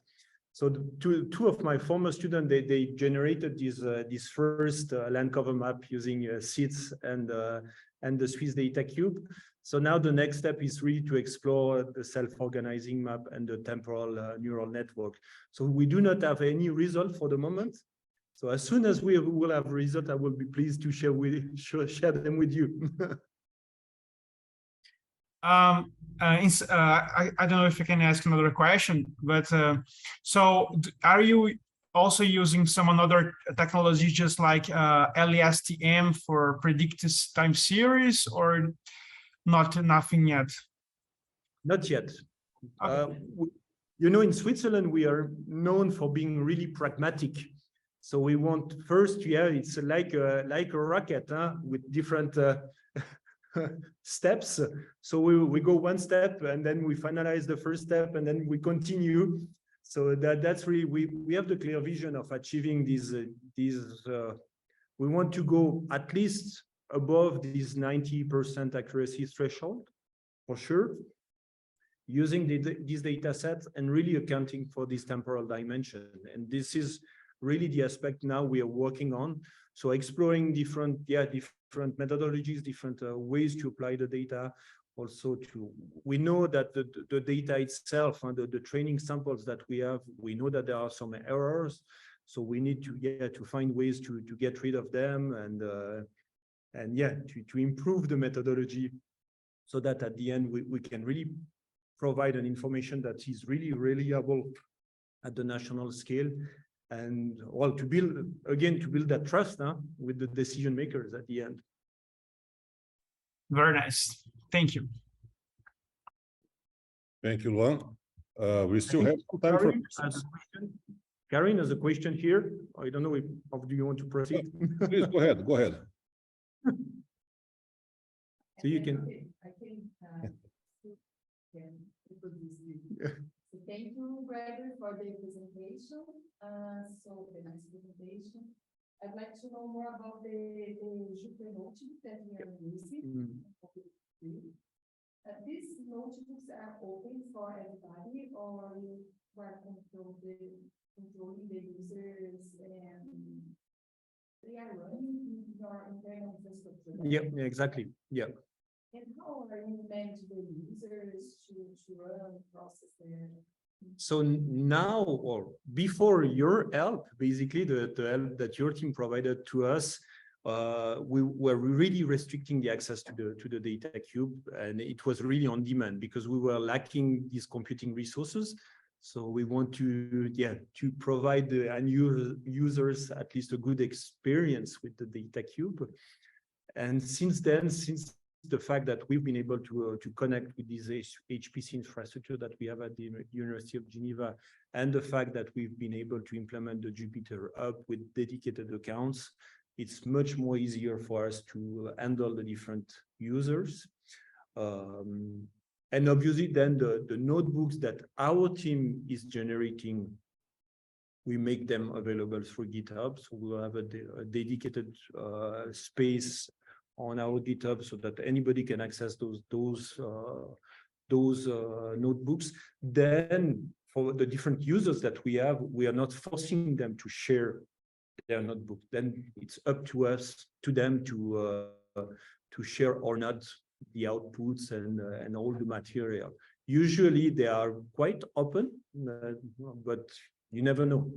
So two of my former students, they generated this first land cover map using SITS and the Swiss data cube. So now the next step is really to explore the self-organizing map and the temporal neural network. So we do not have any result for the moment. So as soon as we will have a result, I will be pleased to share them with you. I don't know if I can ask another question, but so are you also using some other technology, just like LSTM for predictive time series, or nothing yet? Not yet. Okay. You know, in Switzerland, we are known for being really pragmatic. So we want first, yeah, it's like a rocket, huh, with different steps. So we go one step and then we finalize the first step and then we continue. So that's really, we have the clear vision of achieving these we want to go at least above this 90% accuracy threshold, for sure, using these data sets and really accounting for this temporal dimension. And this is really the aspect now we are working on. So exploring different methodologies, different ways to apply the data. Also, we know that the data itself and the training samples that we have, we know that there are some errors. So we need to find ways to get rid of them and to improve the methodology, so that at the end we can really provide an information that is really reliable at the national scale. And well, to build that trust with the decision makers at the end. Very nice. Thank you. Thank you, Luan. We still have some time for questions. Karin has a question here. I don't know how do you want to proceed? Please go ahead. Go ahead. So you can. So thank you, Gregory, for the presentation. So the nice presentation. I'd like to know more about the Jupyter notebook that we are using. These notebooks are open for everybody, or you are controlling the users and they are running in your internal infrastructure? Yeah, exactly. Yeah. And how are you managing the users to run the process there? So now, or before your help, basically the help that your team provided to us, we were really restricting the access to the data cube, and it was really on demand because we were lacking these computing resources. So we want to provide the end users at least a good experience with the data cube. And since then, since the fact that we've been able to connect with this HPC infrastructure that we have at the University of Geneva, and the fact that we've been able to implement the Jupyter Hub with dedicated accounts, it's much more easier for us to handle the different users. And obviously then the notebooks that our team is generating, we make them available through GitHub. So we'll have a dedicated space on our GitHub so that anybody can access those notebooks. Then for the different users that we have, we are not forcing them to share their notebook. Then it's up to them to share or not the outputs and all the material. Usually they are quite open, but you never know.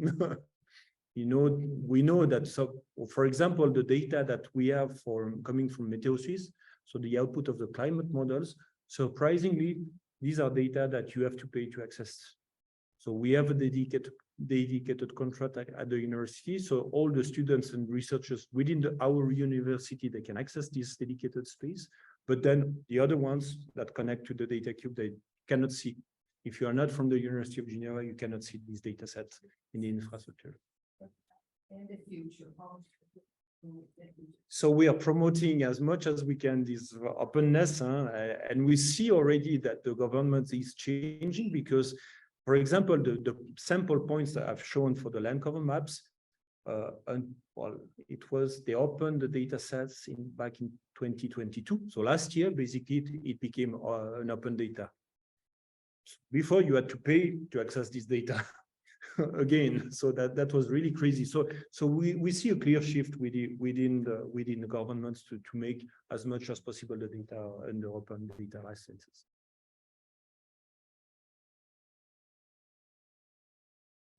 We know that, so for example, the data that we have coming from Meteosys, so the output of the climate models, surprisingly, these are data that you have to pay to access. So we have a dedicated contract at the university. So all the students and researchers within our university, they can access this dedicated space. But then the other ones that connect to the data cube, they cannot see. If you are not from the University of Geneva, you cannot see these data sets in the infrastructure. In the future, so we are promoting as much as we can this openness, and we see already that the government is changing because, for example, the sample points that I've shown for the land cover maps, well, they opened the data sets back in 2022. So last year, basically, it became an open data. Before, you had to pay to access this data again. So that was really crazy. So we see a clear shift within the governments to make as much as possible the data under open data licenses.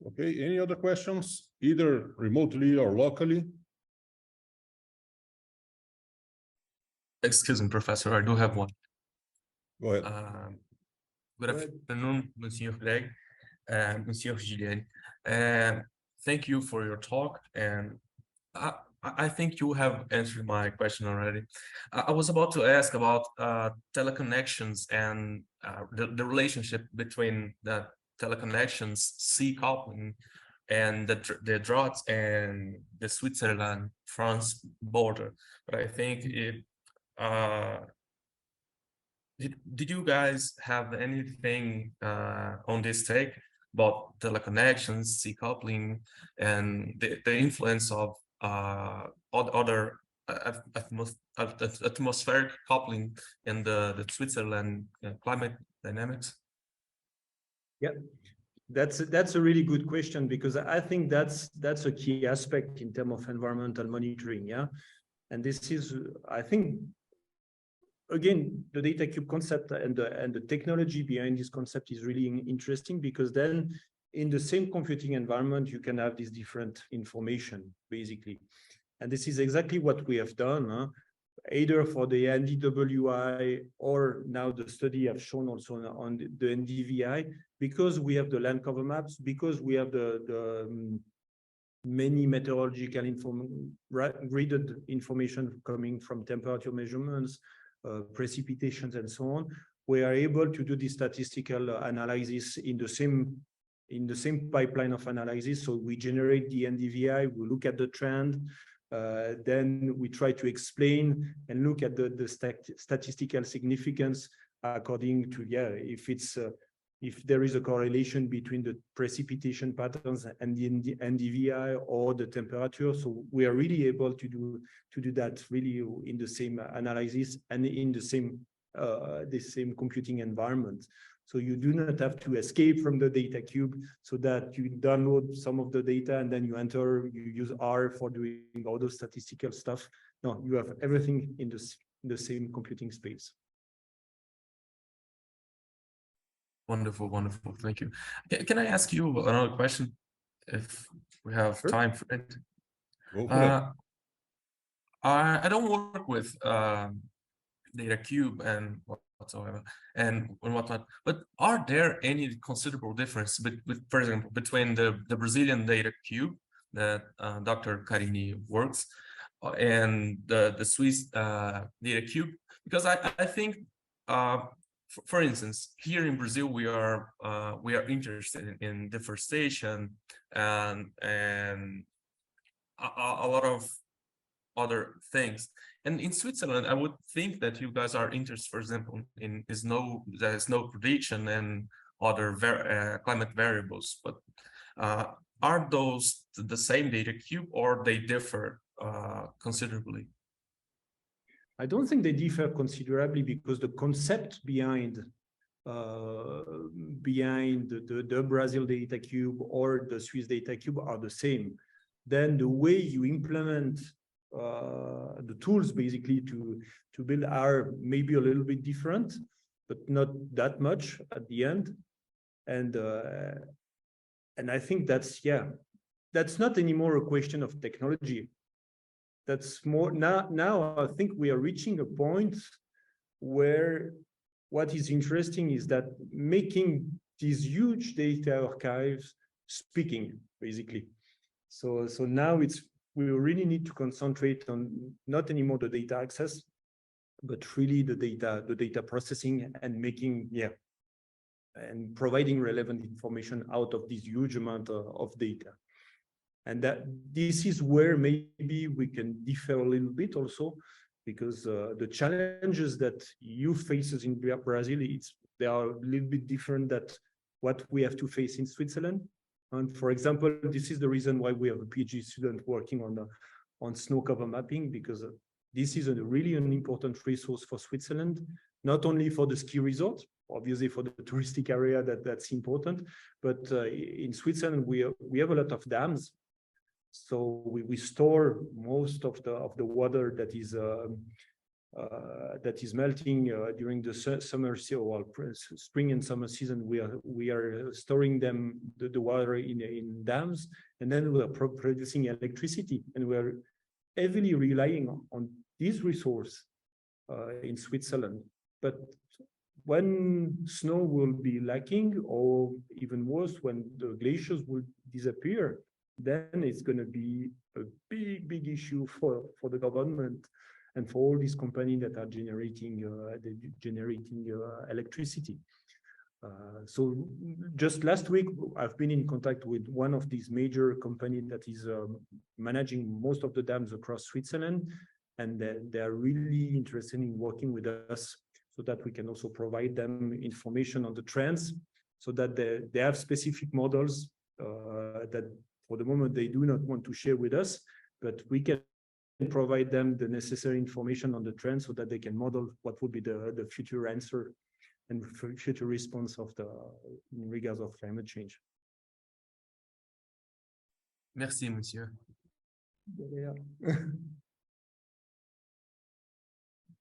Okay, any other questions, either remotely or locally? Excuse me, Professor, I do have one. Go ahead. Good afternoon, Monsieur Greg, Monsieur Giuliani. Thank you for your talk, and I think you have answered my question already. I was about to ask about teleconnections and the relationship between the teleconnections, sea coupling, and the droughts and the Switzerland-France border. But I think it did you guys have anything on this take about teleconnections, sea coupling, and the influence of other atmospheric coupling in the Switzerland climate dynamics? Yeah, that's a really good question, because I think that's a key aspect in terms of environmental monitoring. Yeah, and this is, I think, again, the data cube concept and the technology behind this concept is really interesting, because then in the same computing environment, you can have this different information, basically. And this is exactly what we have done, either for the NDWI or now the study I've shown also on the NDVI, because we have the land cover maps, because we have the many meteorological gridded information coming from temperature measurements, precipitations, and so on. We are able to do the statistical analysis in the same pipeline of analysis. So we generate the NDVI, we look at the trend, then we try to explain and look at the statistical significance according to, if there is a correlation between the precipitation patterns and the NDVI or the temperature. So we are really able to do that really in the same analysis and in the same computing environment. So you do not have to escape from the data cube, so that you download some of the data and then you use R for doing all the statistical stuff. No, you have everything in the same computing space. Wonderful, wonderful. Thank you. Can I ask you another question, if we have time for it? Go for it. I don't work with data cube and whatsoever and whatnot, but are there any considerable difference for example, between the Brazilian data cube that Dr. Carini works and the Swiss data cube? Because I think for instance, here in Brazil, we are interested in deforestation and a lot of other things. And in Switzerland, I would think that you guys are interested, for example, in snow prediction and other climate variables. But are those the same data cube, or they differ considerably? I don't think they differ considerably, because the concept behind the Brazil data cube or the Swiss data cube are the same. Then the way you implement the tools basically to build are maybe a little bit different, but not that much at the end. And I think that's not anymore a question of technology. That's more now I think we are reaching a point where what is interesting is that making these huge data archives speaking, basically. So now we really need to concentrate on not anymore the data access, but really the data processing and making, and providing relevant information out of this huge amount of data. And that this is where maybe we can differ a little bit also, because the challenges that you faces in Brazil, they are a little bit different than what we have to face in Switzerland. And for example, this is the reason why we have a PhD student working on snow cover mapping, because this is really an important resource for Switzerland, not only for the ski resort, obviously for the touristic area that's important, but in Switzerland we have a lot of dams. So we store most of the water that is melting during the summer, spring and summer season. We are storing the water in dams, and then we are producing electricity, and we are heavily relying on this resource in Switzerland. But when snow will be lacking, or even worse, when the glaciers will disappear, then it's going to be a big issue for the government and for all these companies that are generating electricity. So just last week, I've been in contact with one of these major companies that is managing most of the dams across Switzerland, and they are really interested in working with us so that we can also provide them information on the trends, so that they have specific models that for the moment they do not want to share with us, but we can provide them the necessary information on the trends so that they can model what would be the future answer and future response in regards of climate change. Merci, monsieur.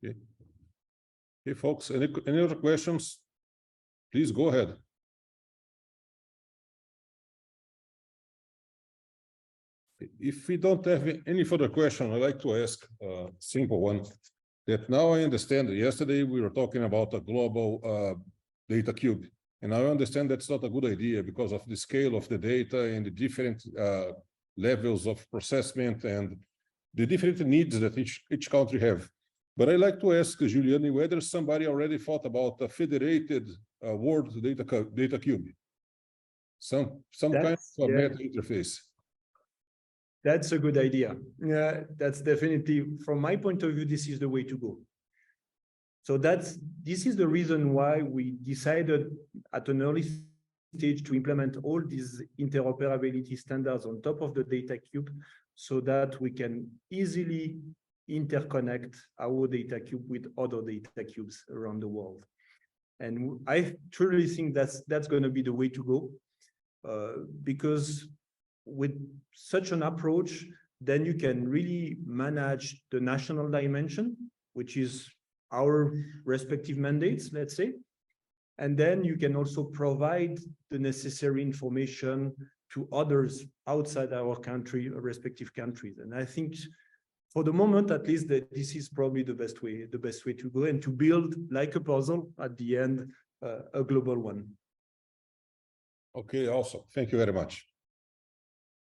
Okay. Hey, folks, any other questions? Please go ahead. If we don't have any further question, I'd like to ask a simple one. That now I understand that yesterday we were talking about a global data cube, and I understand that's not a good idea because of the scale of the data and the different levels of processment and the different needs that each country have. But I'd like to ask Giuliani whether somebody already thought about a federated world data cube, some kind of meta interface. That's a good idea. Yeah, that's definitely, from my point of view, this is the way to go. So this is the reason why we decided at an early stage to implement all these interoperability standards on top of the data cube, so that we can easily interconnect our data cube with other data cubes around the world. And I truly think that's going to be the way to go, because with such an approach, then you can really manage the national dimension, which is our respective mandates, let's say. And then you can also provide the necessary information to others outside our country, or respective countries. And I think for the moment, at least, that this is probably the best way to go, and to build like a puzzle at the end, a global one. Okay, awesome. Thank you very much.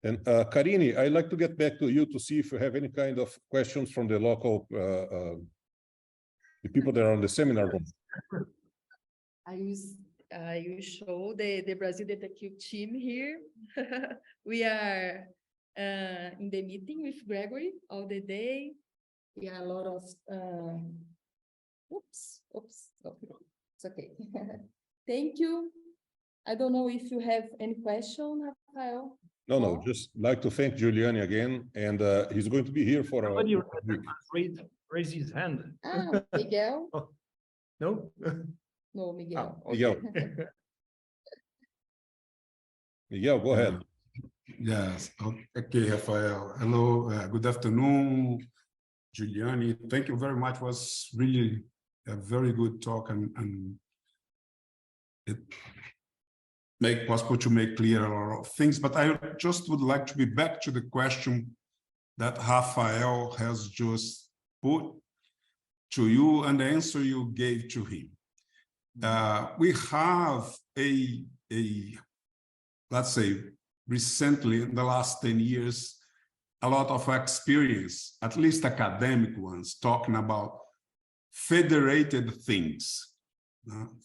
And Karini, I'd like to get back to you to see if you have any kind of questions from the local, the people that are on the seminar room. I will show the Brazil Data Cube team here. We are in the meeting with Gregory all the day. We are a lot of, oops, it's okay. Thank you. I don't know if you have any question, Rafael. No, just like to thank Giuliani again, and he's going to be here for a week. Raise his hand. Ah, Miguel? Oh, no? No, Miguel. Okay. Miguel. Miguel, go ahead. Yes. Okay, Rafael. Hello. Good afternoon, Giuliani. Thank you very much. It was really a very good talk, and it make possible to make clear a lot of things. But I just would like to be back to the question that Rafael has just put to you and the answer you gave to him. We have let's say, recently, in the last 10 years, a lot of experience, at least academic ones, talking about federated things,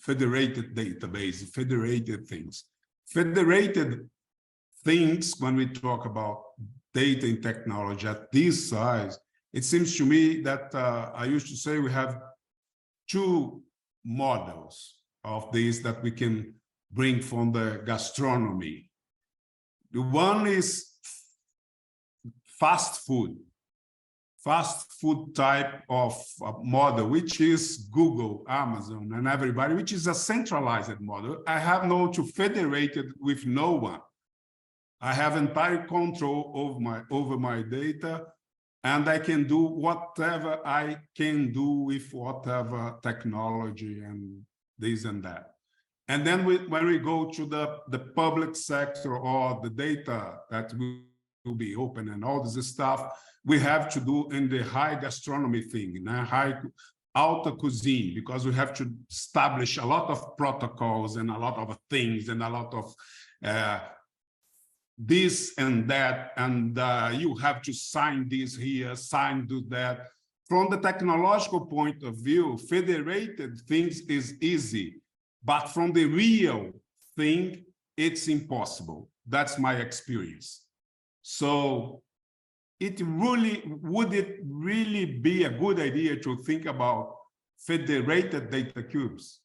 federated database, federated things. Federated things, when we talk about data and technology at this size, it seems to me that I used to say we have two models of this that we can bring from the gastronomy. The one is fast food type of model, which is Google, Amazon, and everybody, which is a centralized model. I have to federate it with no one. I have entire control over my data, and I can do whatever I can do with whatever technology and this and that. And then when we go to the public sector or the data that will be open and all this stuff, we have to do in the high gastronomy thing, high alta cuisine, because we have to establish a lot of protocols and a lot of things and a lot of this and that, and you have to sign this here, sign do that. From the technological point of view, federated things is easy, but from the real thing, it's impossible. That's my experience. So would it really be a good idea to think about federated data cubes?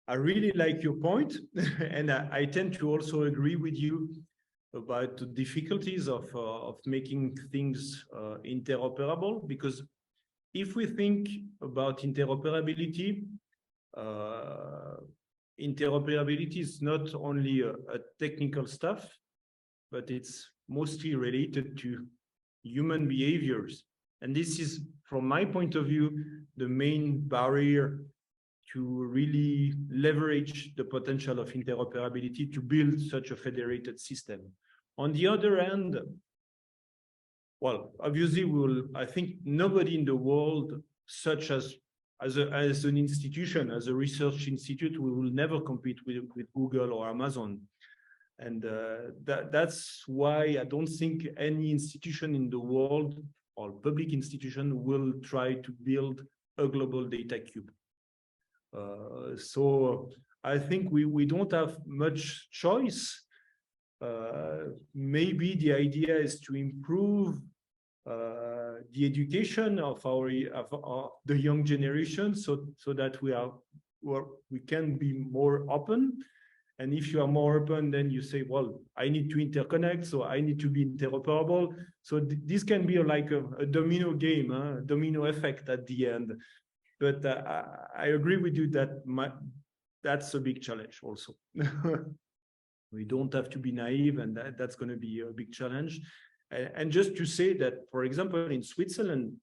I really like your point, and I tend to also agree with you about the difficulties of making things interoperable, because if we think about interoperability, interoperability is not only a technical stuff, but it's mostly related to human behaviors. And this is, from my point of view, the main barrier to really leverage the potential of interoperability to build such a federated system. On the other hand, well, obviously, I think nobody in the world, such as an institution, as a research institute, we will never compete with Google or Amazon. And that's why I don't think any institution in the world or public institution will try to build a global data cube. So I think we don't have much choice. Maybe the idea is to improve the education of the young generation, so that we can be more open. And if you are more open, then you say, well, I need to interconnect, so I need to be interoperable. So this can be like a domino game, a domino effect at the end. But I agree with you that that's a big challenge also. We don't have to be naive, and that's going to be a big challenge. And just to say that, for example, in Switzerland,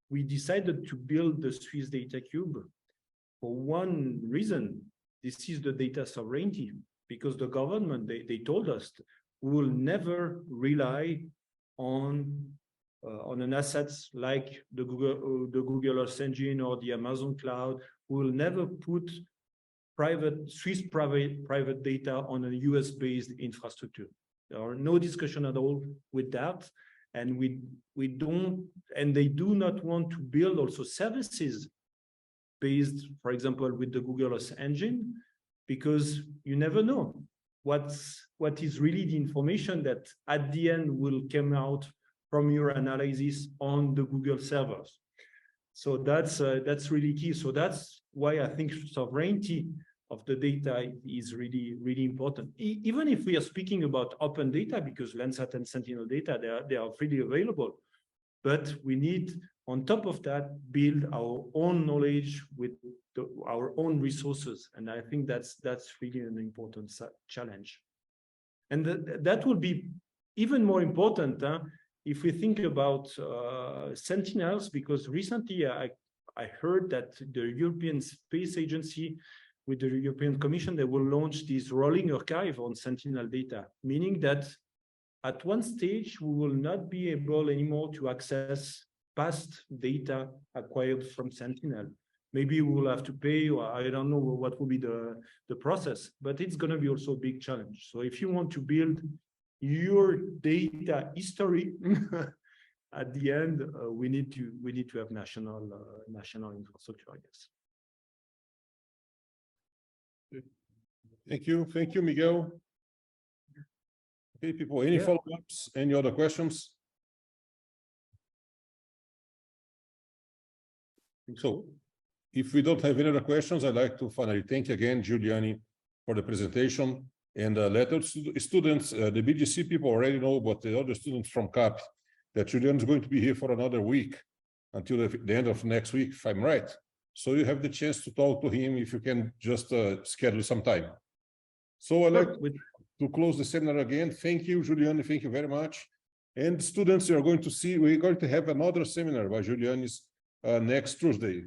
we decided to build the Swiss Data Cube for one reason. This is the data sovereignty, because the government, they told us we will never rely on an assets like the Google Earth Engine or the Amazon Cloud. We will never put Swiss private data on a US-based infrastructure. There are no discussion at all with that, and we don't, and they do not want to build also services based, for example, with the Google Earth Engine, because you never know what is really the information that at the end will come out from your analysis on the Google servers. So that's really key. So that's why I think sovereignty of the data is really, really important. Even if we are speaking about open data, because Landsat and Sentinel data, they are freely available, but we need, on top of that, build our own knowledge with our own resources. And I think that's really an important challenge. And that will be even more important if we think about Sentinels, because recently I heard that the European Space Agency with the European Commission, they will launch this rolling archive on Sentinel data, meaning that at one stage, we will not be able anymore to access past data acquired from Sentinel. Maybe we will have to pay, or I don't know what will be the process, but it's going to be also a big challenge. So if you want to build your data history, at the end, we need to have national infrastructure, I guess. Thank you, Miguel. Okay, people, any follow-ups, any other questions? So, if we don't have any other questions, I'd like to finally thank again Giuliani for the presentation and let us students, the BGC people already know, but the other students from CAP, that Giuliani is going to be here for another week until the end of next week, if I'm right. So you have the chance to talk to him if you can just schedule some time. So I'd like to close the seminar again. Thank you, Giuliani. Thank you very much. And students, you are going to see, we're going to have another seminar by Giuliani's next Tuesday.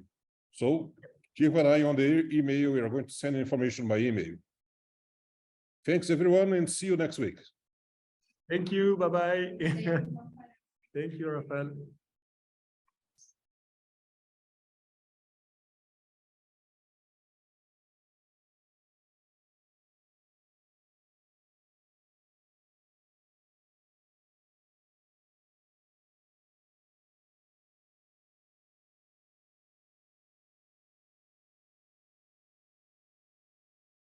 So keep an eye on the email. We are going to send information by email. Thanks, everyone, and see you next week. Thank you. Bye-bye. Thank you, Rafael.